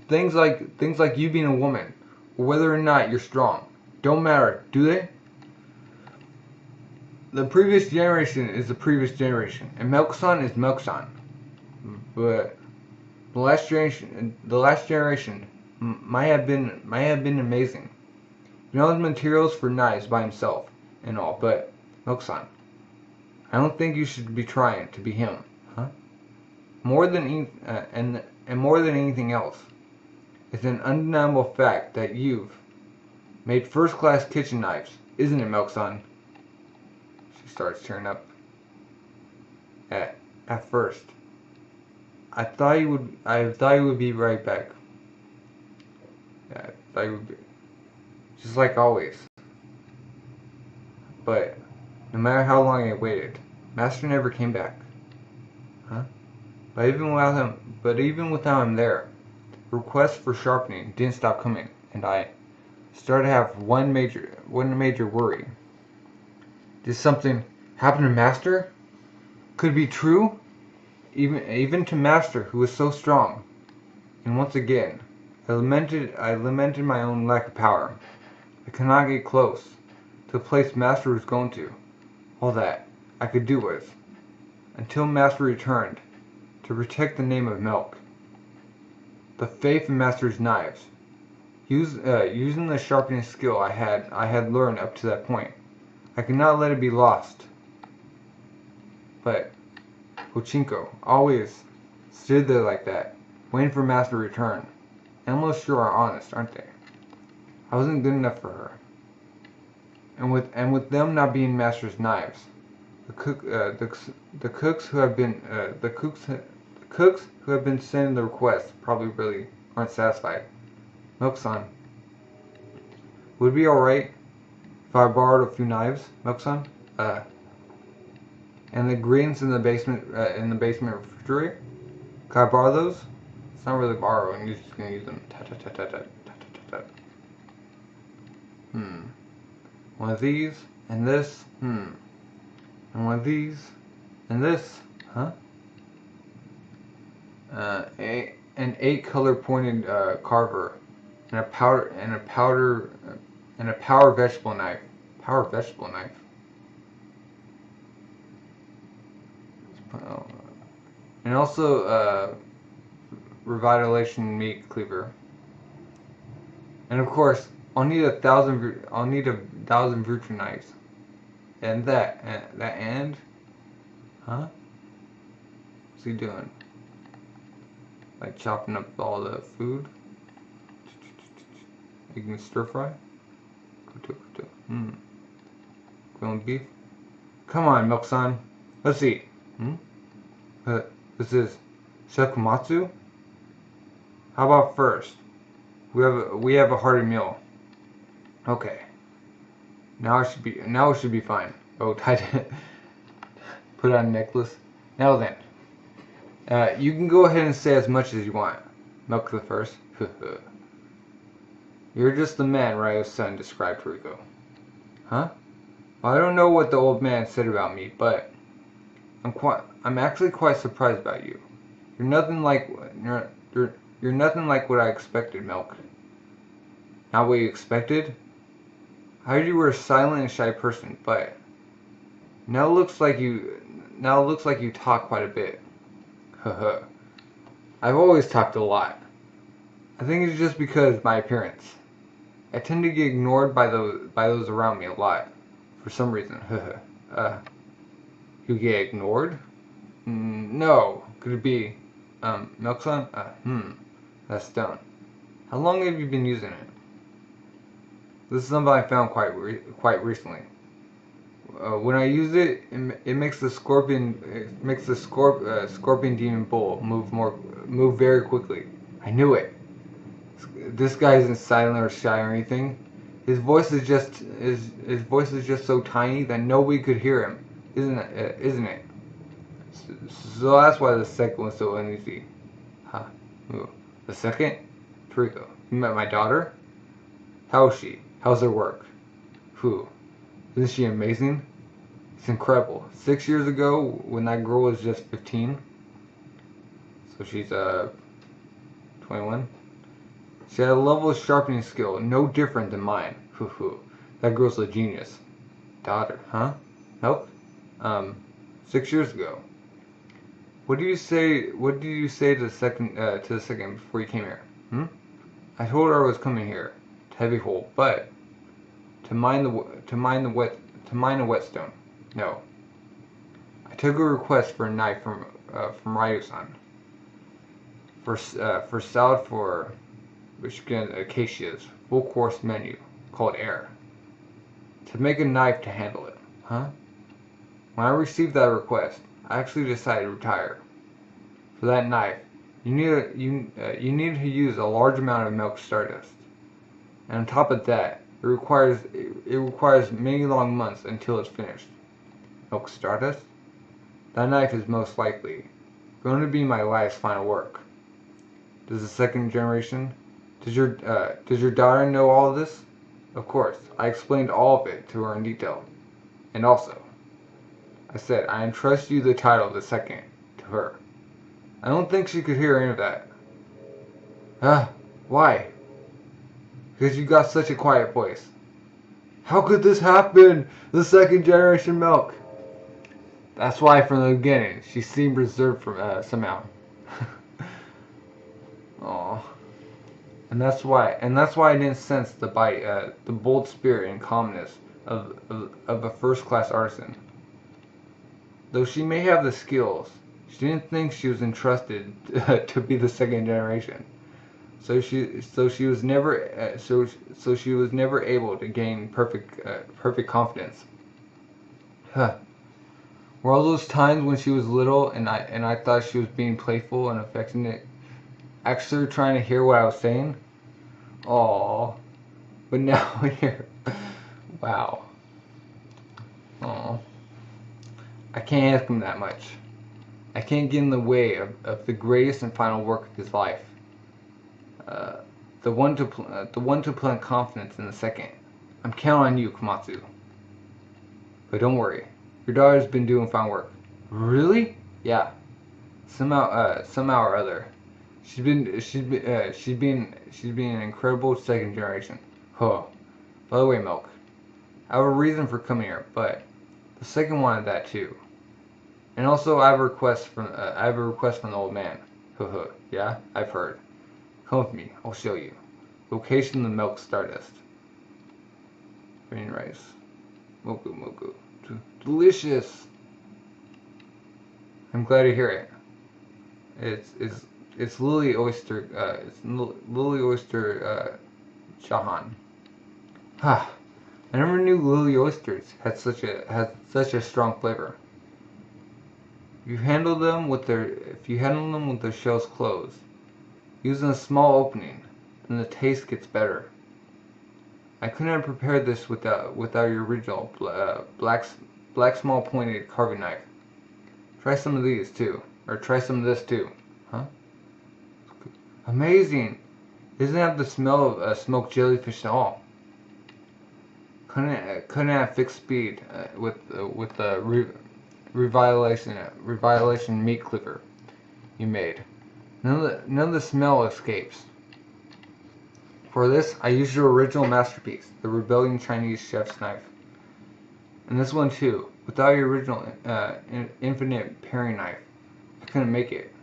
Things like you being a woman, or whether or not you're strong, don't matter, do they? The previous generation is the previous generation, and Melk-san is Melk-san. But the last generation might have been amazing. He knows materials for knives by himself and all, but Melk-san, I don't think you should be trying to be him, huh? More than anything else, it's an undeniable fact that you've made first-class kitchen knives, isn't it, Melk-san? She starts tearing up. At first, I thought you would be right back. Yeah, I thought you would be, just like always. But no matter how long I waited, Master never came back. Huh? But even without him there, requests for sharpening didn't stop coming, and I started to have one major worry. Did something happen to Master? Could it be true? Even to Master, who was so strong. And once again, I lamented my own lack of power. I could not get close to the place Master was going to. All that I could do was, until Master returned, to protect the name of Melk. The faith in Master's knives. Using the sharpening skill I had learned up to that point, I could not let it be lost. But Pochinko always stood there like that, waiting for Master to return. Animals sure are honest, aren't they? I wasn't good enough for her. And with them not being Master's knives, the cooks who have been sending the requests probably really aren't satisfied. Melk-san, would it be alright if I borrowed a few knives, Melk-san? And the ingredients in the basement refrigerator? Could I borrow those? It's not really borrowing, you're just gonna use them. One of these, and this, and one of these, and this, huh? An 8-color pointed carver, and a power vegetable knife. Power vegetable knife. And also revitalization meat cleaver. And of course, I'll need 1,000 Virtu knives. And huh? What's he doing? Like chopping up all the food? You can stir fry? Grilled beef? Come on, Melk-san. Let's eat. This is Chef Komatsu? How about first? We have a hearty meal. Okay. Now it should be fine. Oh, tied it. Put on a necklace. Now then. You can go ahead and say as much as you want. Melk the First. You're just the man Ryo's son described Toriko. Huh? Well, I don't know what the old man said about me, but I'm actually quite surprised about you. You're nothing like you're nothing like what I expected, Melk. Not what you expected? I heard you were a silent and shy person, but now it looks like you talk quite a bit. I've always talked a lot. I think it's just because my appearance. I tend to get ignored by those around me a lot, for some reason. You get ignored? No. Could it be, Melkson? That's stone. How long have you been using it? This is something I found quite recently. When I use it, it makes the scorpion demon bull move very quickly. I knew it. This guy isn't silent or shy or anything. His voice is just so tiny that nobody could hear him, isn't it? So that's why the second was so uneasy. Huh? Ooh. The second? Toriko, you met my daughter? How is she? How's her work? Who? Isn't she amazing? It's incredible. 6 years ago, when that girl was just 15, so she's 21. She had a level of sharpening skill no different than mine. That girl's a genius. Daughter, huh? Help? 6 years ago. What did you say to the second before you came here? I told her I was coming here to Heavy Hole, but to mine a whetstone. No. I took a request for a knife from Ryu-san. For salad for Michigan acacias, full course menu called Air. To make a knife to handle it. Huh? When I received that request, I actually decided to retire. For that knife, you need to use a large amount of Melk Stardust. And on top of that, it requires many long months until it's finished. Melk Stardust? That knife is most likely going to be my life's final work. Does the second generation? Does your daughter know all of this? Of course, I explained all of it to her in detail. And also, I said I entrust you the title of the second to her. I don't think she could hear any of that. Why? Because you got such a quiet voice. How could this happen? The second generation Melk. That's why from the beginning she seemed reserved from somehow. Aww. And that's why I didn't sense the bold spirit and calmness of a first-class artisan. Though she may have the skills, she didn't think she was entrusted to be the second generation. So she was never able to gain perfect confidence. Were all those times when she was little and I thought she was being playful and affectionate, actually trying to hear what I was saying? Aww. But now here, wow. Aww. I can't ask him that much. I can't get in the way of the greatest and final work of his life. The one to plant confidence in the second. I'm counting on you, Komatsu. But don't worry, your daughter's been doing fine work. Really? Yeah. Somehow or other, she's been an incredible second generation. Huh. By the way, Melk, I have a reason for coming here, but the second wanted that too. And also, I have a request from the old man. Yeah, I've heard. Come with me. I'll show you. Location of the Melk Stardust. Green rice. Moku. Delicious. I'm glad to hear it. It's Lily Oyster. Lily Oyster Chahan. I never knew lily oysters had such a strong flavor. If you handle them with their shells closed, Using a small opening, and the taste gets better. I couldn't have prepared this without your original black small pointed carving knife. Try some of these too, or try some of this too. Huh? Amazing! It doesn't have the smell of smoked jellyfish at all. Couldn't have fixed speed with the revitalization meat cleaver you made. None of the smell escapes. For this, I used your original masterpiece, the rebellion Chinese chef's knife. And this one too. Without your original infinite paring knife, I couldn't make it.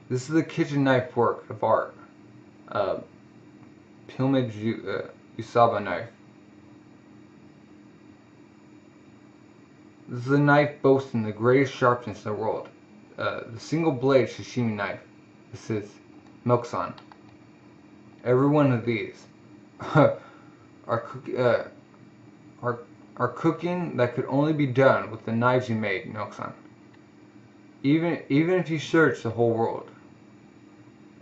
This is the kitchen knife work of art. Pilmage Usaba knife. This is a knife boasting the greatest sharpness in the world. The single blade sashimi knife. This is Melksan. Every one of these are cooking that could only be done with the knives you made, Melksan. Even if you search the whole world,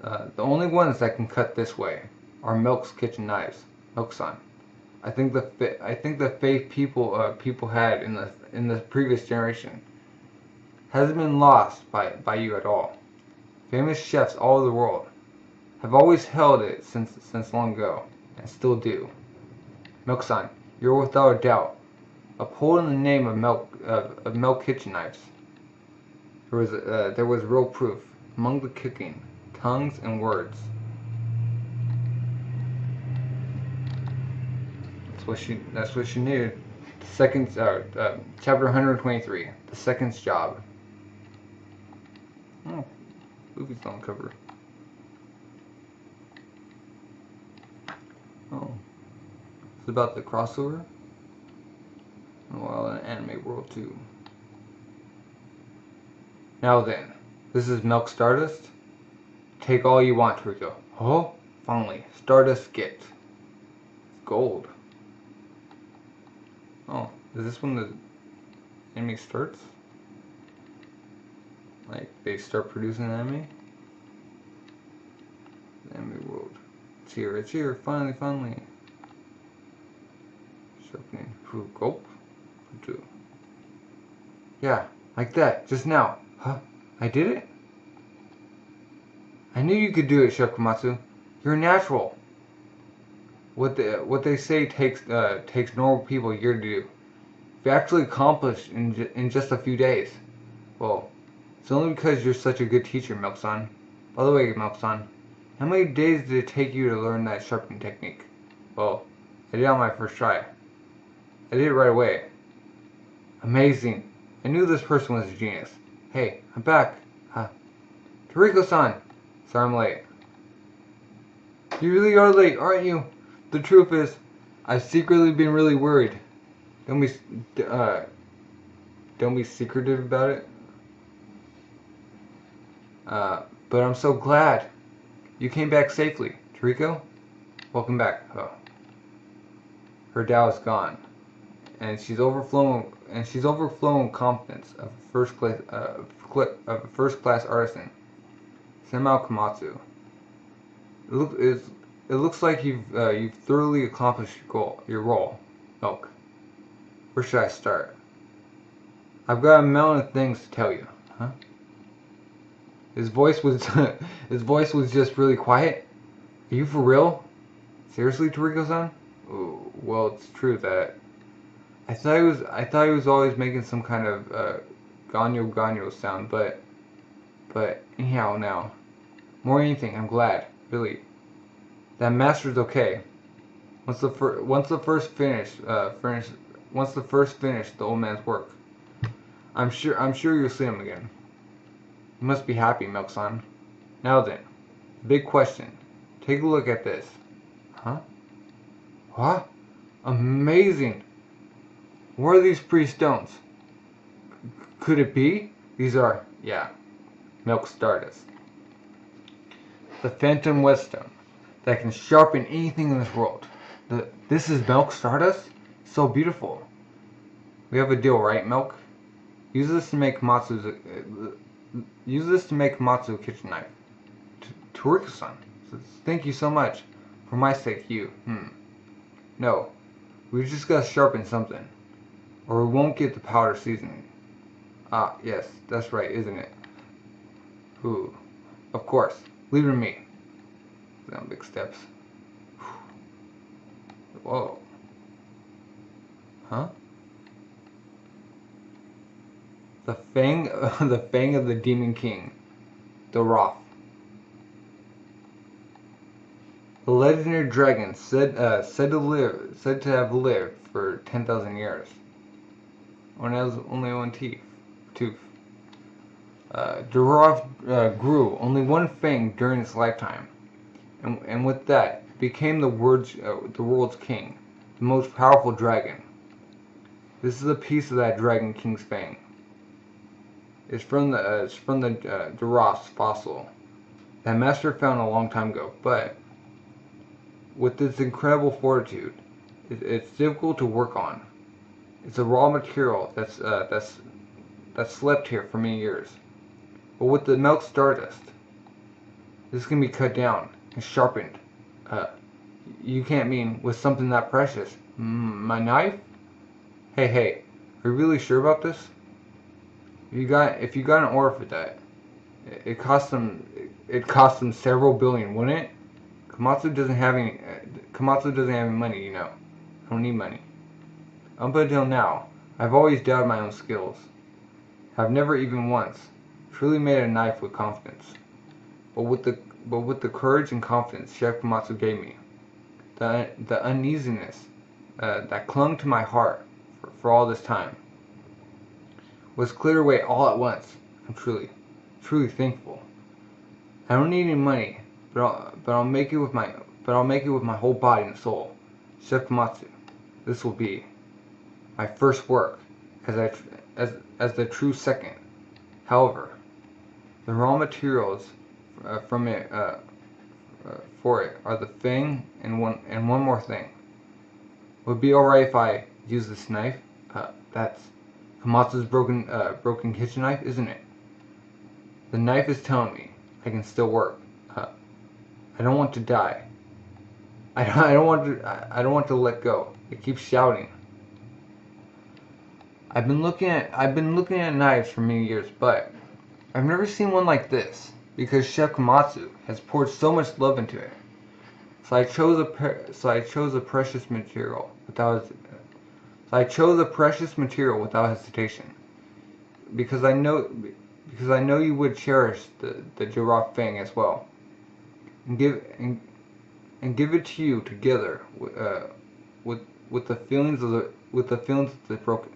the only ones that can cut this way are Melk's kitchen knives, Melksan. I think the faith people had in the previous generation hasn't been lost by you at all. Famous chefs all over the world have always held it since long ago, and still do. Melksan, you're without a doubt upholding the name of Melk kitchen knives. There was real proof among the cooking, tongues, and words. That's what she needed. The second, chapter 123, the second's job. Oh, Luffy's on the cover. Oh, it's about the crossover. Well, in anime world too. Now then, this is Melk Stardust. Take all you want, Toriko. Oh, finally, Stardust get. Gold. Oh, is this when the anime starts? Like, they start producing anime? The anime world. It's here, finally. Sharpening. Gulp. Yeah, like that, just now. Huh? I did it? I knew you could do it, Chef Komatsu. You're a natural. What they say takes normal people a year to do. If you actually accomplish in just a few days, well, it's only because you're such a good teacher, Melksan. By the way, Melksan, how many days did it take you to learn that sharpening technique? Well, I did it on my first try. I did it right away. Amazing. I knew this person was a genius. Hey, I'm back. Huh. Toriko-san. Sorry I'm late. You really are late, aren't you? The truth is, I've secretly been really worried. Don't be secretive about it. But I'm so glad you came back safely. Toriko, welcome back. Oh. Her Tao is gone, and she's overflowing with confidence of a first class artisan. Senmao Komatsu. It looks like you've thoroughly accomplished your role, Melk. Where should I start? I've got a mountain of things to tell you, huh? His voice was just really quiet. Are you for real? Seriously, Toriko-san? Well, it's true that I thought he was always making some kind of ganyo sound, but anyhow now. More than anything, I'm glad, really. That master's okay. Once the first finish the old man's work, I'm sure you'll see him again. You must be happy, Melksan. Now then, big question. Take a look at this. Huh? What? Amazing. What are these pretty stones? Could it be? These are, yeah, Melk Stardust. The Phantom Whetstone that can sharpen anything in this world. This is Melk Stardust? So beautiful. We have a deal, right, Melk? Use this to make Matsu a kitchen knife. Toriko-san, thank you so much. For my sake, you. No, we just gotta sharpen something, or we won't get the powder seasoning. Ah, yes, that's right, isn't it? Ooh, of course. Leave it to me. Down big steps. Whoa. Huh? The fang, the fang of the Demon King, the Roth. The legendary dragon said to have lived for 10,000 years. When it has only one tooth. The grew only one fang during its lifetime, and with that became the world's king, the most powerful dragon. This is a piece of that Dragon King's fang. It's from the Duras fossil that Master found a long time ago, but with its incredible fortitude, it's difficult to work on. It's a raw material that's slept here for many years. But with the Melk Stardust, this can be cut down and sharpened. You can't mean with something that precious. My knife? Hey, are you really sure about this? If you got an order for that, it cost them several billion, wouldn't it? Komatsu doesn't have any money, you know. I don't need money. Up until now, I've always doubted my own skills. I've never even once truly made a knife with confidence. But with the courage and confidence Chef Komatsu gave me, the uneasiness that clung to my heart for all this time was cleared away all at once. I'm truly thankful. I don't need any money, but I'll make it with my whole body and soul. Chef Komatsu, this will be my first work as the true second. However, the raw materials for it are the fang and one more thing. Would it be alright if I use this knife? That's Komatsu's broken kitchen knife, isn't it? The knife is telling me I can still work. I don't want to die. I don't want to let go. It keeps shouting. I've been looking at knives for many years, but I've never seen one like this because Chef Komatsu has poured so much love into it. So I chose a precious material without hesitation, because I know you would cherish the giraffe fang as well, and give it to you together with the feelings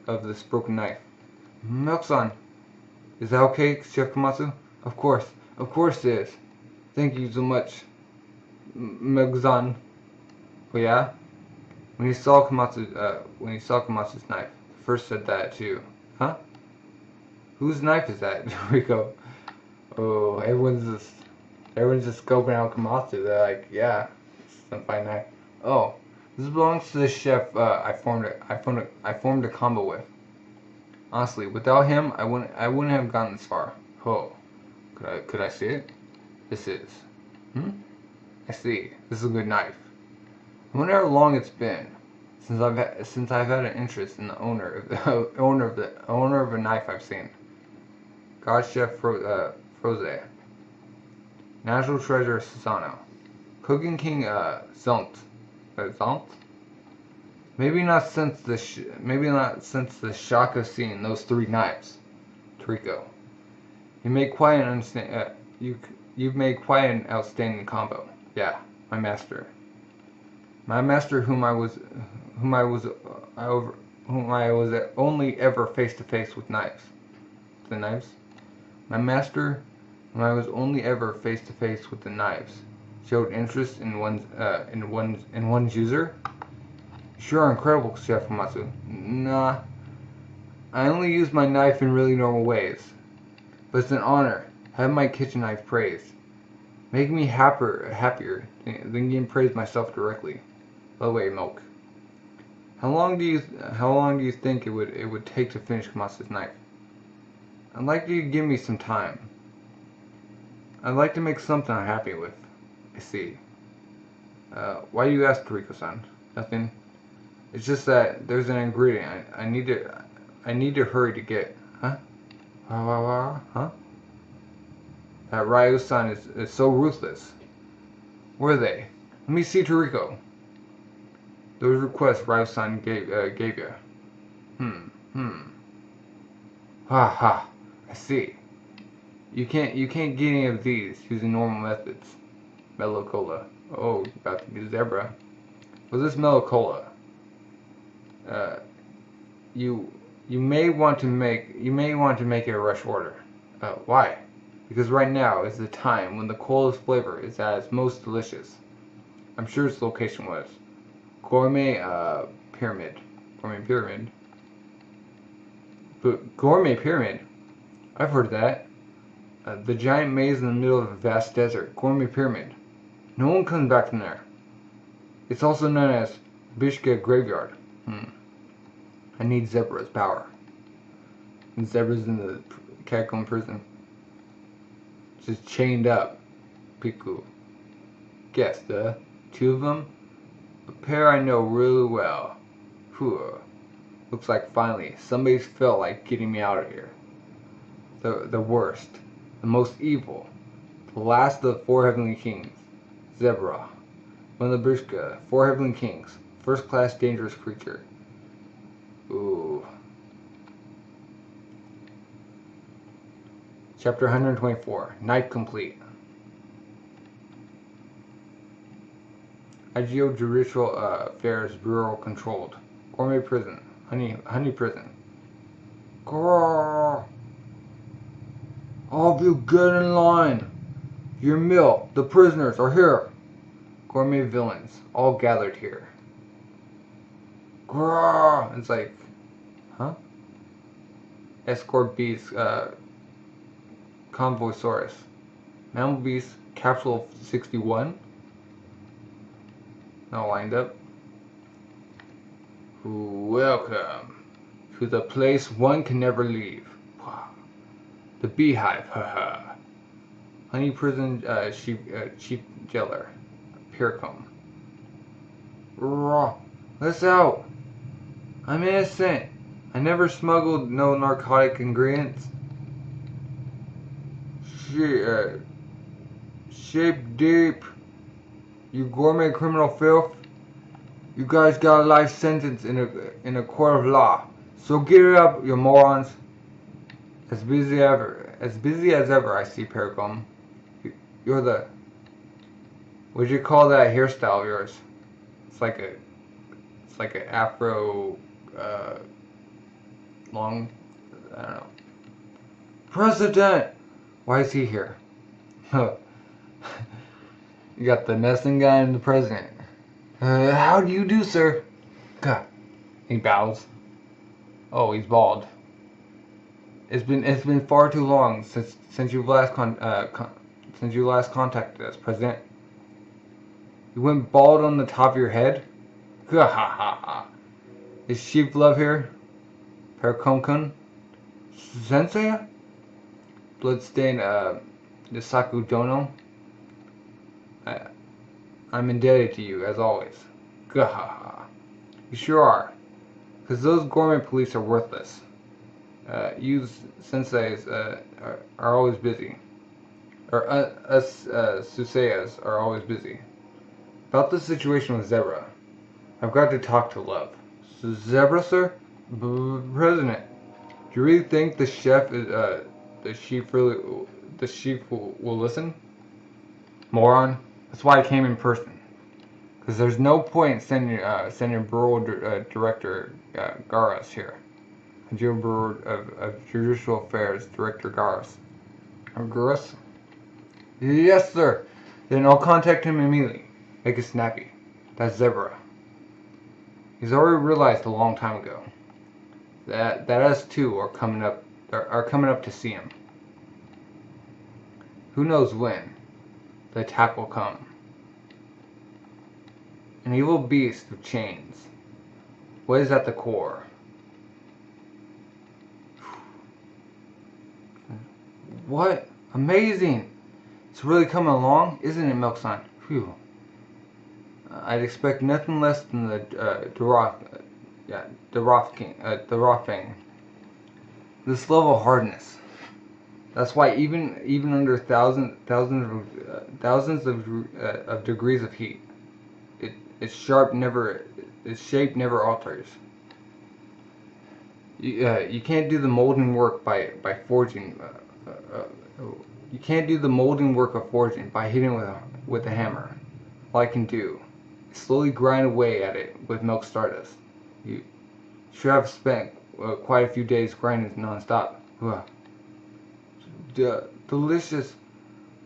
of this broken knife. Melk-san, is that okay, Chef Komatsu? Of course it is. Thank you so much, Melk-san. Oh yeah? When he saw Komatsu's knife, first said that too. Huh? Whose knife is that? Toriko. Oh, everyone's just scoping out Komatsu. They're like, yeah, it's a fine knife. Oh, this belongs to the chef I formed a combo with. Honestly, without him, I wouldn't have gotten this far. Oh, could I see it? This is. I see. This is a good knife. I wonder how long it's been since I've had an interest in the owner of a knife I've seen. God Chef Froze. National Treasure Susano. Cooking King Zont. Zont? Maybe not since the shock of seeing those three knives. Toriko. You've made quite an outstanding combo. Yeah, my master. My master, whom I was only ever face to face with knives. The knives. My master, whom I was only ever face to face with the knives, showed interest in one's user. Sure, incredible, Chef Komatsu. Nah, I only use my knife in really normal ways, but it's an honor to have my kitchen knife praised. Making me happier than getting praised myself directly. By the way, Melk, how long do you think it would take to finish Komatsu's knife? I'd like you to give me some time. I'd like to make something I'm happy with. I see. Why do you ask, Toriko-san? Nothing. It's just that there's an ingredient I need to hurry to get. Huh? Huh? That Ryu-san is so ruthless. Where are they? Let me see Toriko. Those requests Ryu-san gave you. Ha ha. I see. You can't get any of these using normal methods. Melocola. Oh, about to be zebra. Well, this Melocola. You may want to make it a rush order. Why? Because right now is the time when the cola's flavor is at its most delicious. I'm sure its location was Gourmet Pyramid. Gourmet Pyramid. But Gourmet Pyramid? I've heard that. The giant maze in the middle of a vast desert. Gourmet Pyramid. No one comes back from there. It's also known as Bishoku-Ya Graveyard. I need Zebra's power. And Zebra's in the catacomb prison. Just chained up. Piku. Guess the two of them? A pair I know really well. Whew. Looks like finally somebody's felt like getting me out of here. The worst. The most evil. The last of the four heavenly kings. Zebra. One of the Bishoku-Ya, four heavenly kings. First class dangerous creature. Ooh. Chapter 124. Night complete. IGO Judicial Affairs Bureau controlled. Gourmet prison. Honey prison. Grrr. All of you get in line. Your meal. The prisoners are here. Gourmet villains. All gathered here. Grrr. It's like, huh? Escort beast, Convoy Saurus. Mammal beast, Capsule 61. All lined up. Welcome to the place one can never leave. The Beehive, haha. Honey prison, chief jailer. Purecomb. Raw. Let's out. I'm innocent. I never smuggled no narcotic ingredients. Shape deep. You gourmet criminal filth. You guys got a life sentence in a court of law. So get it up, you morons. As busy as ever, I see, Purecomb. You're the... What'd you call that hairstyle of yours? It's like an afro, long, I don't know. President! Why is he here? You got the messing guy and the president. How do you do, sir? God. He bows. Oh, he's bald. It's been far too long since you last contacted us, President. You went bald on the top of your head? Ha ha ha. Is Chief Love here? Purecomb-kun? Sensei? Bloodstained, Nisaku Dono? I'm indebted to you, as always. Gahaha. You sure are. Because those gourmet police are worthless. You senseis are always busy. Or us Suseyas are always busy. About the situation with Zebra. I've got to talk to Love. Zebra, sir? President, do you really think the chef is, the chief will listen? Moron. That's why I came in person. Because there's no point sending Bureau Director Garas here. Bureau of Judicial Affairs Director Garas. Garas? Yes, sir. Then I'll contact him immediately. Make it snappy. That's Zebra. He's already realized a long time ago that us two are coming up to see him. Who knows when the attack will come. An evil beast with chains. What is at the core? What? Amazing! It's really coming along, isn't it, Melkson? Phew. I'd expect nothing less than the King. This level of hardness. That's why even under thousands of degrees of heat, its shape never alters. You can't do the molding work by forging. You can't do the molding work of forging by hitting with a hammer. All I can do is slowly grind away at it with Melk Stardust. You should have spent quite a few days grinding non-stop. Delicious.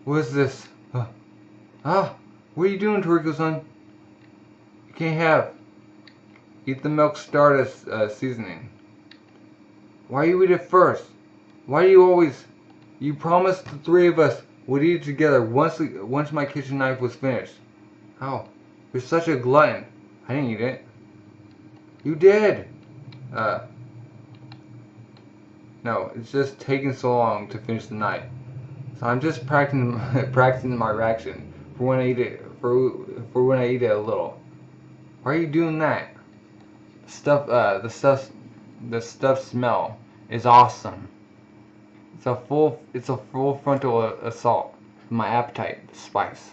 What is this? What are you doing, Toriko-san? You can't eat the Melk Stardust seasoning. Why you eat it first? Why do you always? You promised the three of us would eat it together once my kitchen knife was finished. Oh, you're such a glutton. I didn't eat it. You did. No, it's just taking so long to finish the knife. So I'm just practicing my reaction for when I eat it for when I eat it a little. Why are you doing that? The stuff smell is awesome. It's a full frontal assault with my appetite, the spice.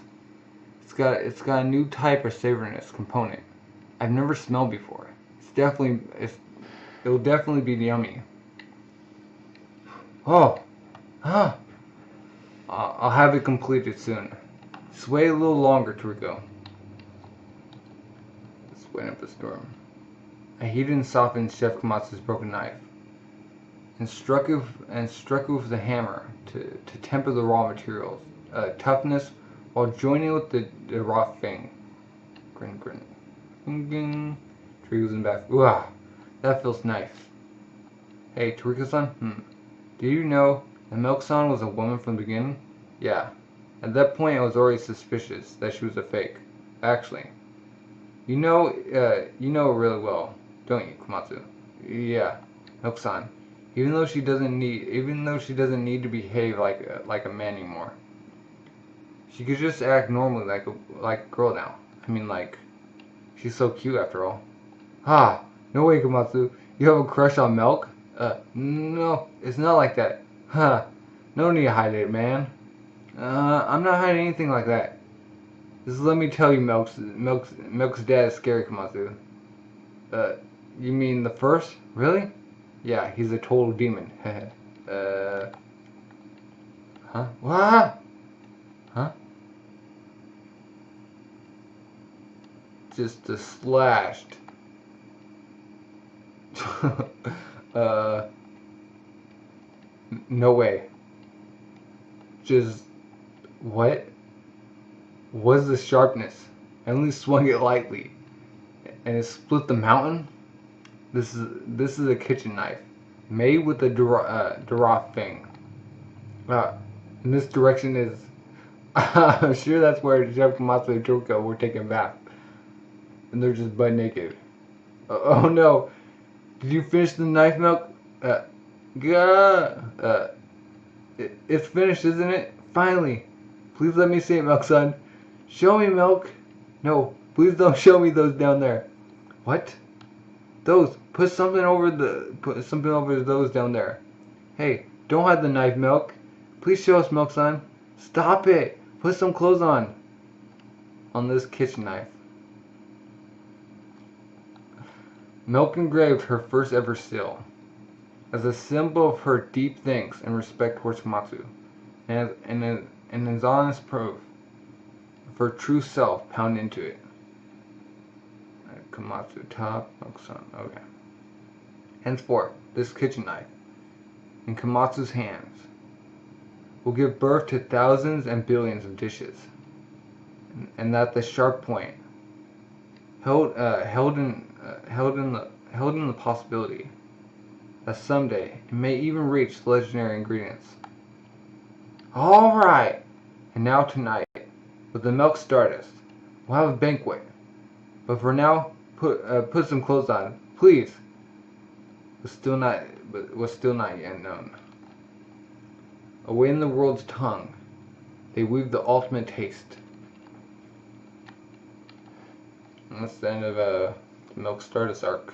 It's got a new type of savoriness component I've never smelled before. It'll definitely be yummy. I'll have it completed soon. Just wait a little longer, Toriko. Let's wait up the storm. I heated and softened Chef Komatsu's broken knife, and struck it with the hammer to temper the raw materials toughness while joining with the raw thing. Grin. Toriko's in the back. Ooh, that feels nice. Hey, Toriko-san. Did you know that Melk-san was a woman from the beginning? Yeah. At that point, I was already suspicious that she was a fake. Actually, you know it really well, don't you, Komatsu? Yeah, Melk-san. Even though she doesn't need to behave like a man anymore, she could just act normally like a girl now. I mean, like, she's so cute after all. No way, Komatsu. You have a crush on Melk? No, it's not like that. No need to hide it, man. I'm not hiding anything like that. Just let me tell you, Melk's dad is scary, Komatsu. You mean the first? Really? Yeah, he's a total demon. What? Huh? Just slashed. No way. Just what? Was the sharpness? I only swung it lightly, and it split the mountain. This is a kitchen knife, made with the Dara thing. And this direction is. I'm sure that's where Chef Komatsu and Toriko were taking a bath, and they're just butt naked. Oh no! Did you finish the knife, Melk? It's finished, isn't it? Finally. Please let me see it, Melk-san. Show me, Melk. No, please don't show me those down there. What? Those. Put something over those down there. Hey, don't hide the knife, Melk. Please show us, Melk-san. Stop it. Put some clothes on this kitchen knife. Melk engraved her first ever seal as a symbol of her deep thanks and respect towards Komatsu, and as honest proof of her true self pounded into it. Komatsu top, Melk-san. Okay. Henceforth, this kitchen knife, in Komatsu's hands, will give birth to thousands and billions of dishes, and that the sharp point held in the possibility that someday it may even reach legendary ingredients. Alright, and now tonight, with the Melk Stardust, we'll have a banquet. But for now, put some clothes on, please. Was still not yet known. Away in the world's tongue, They weave the ultimate taste. And that's the end of the Melk Stardust Arc.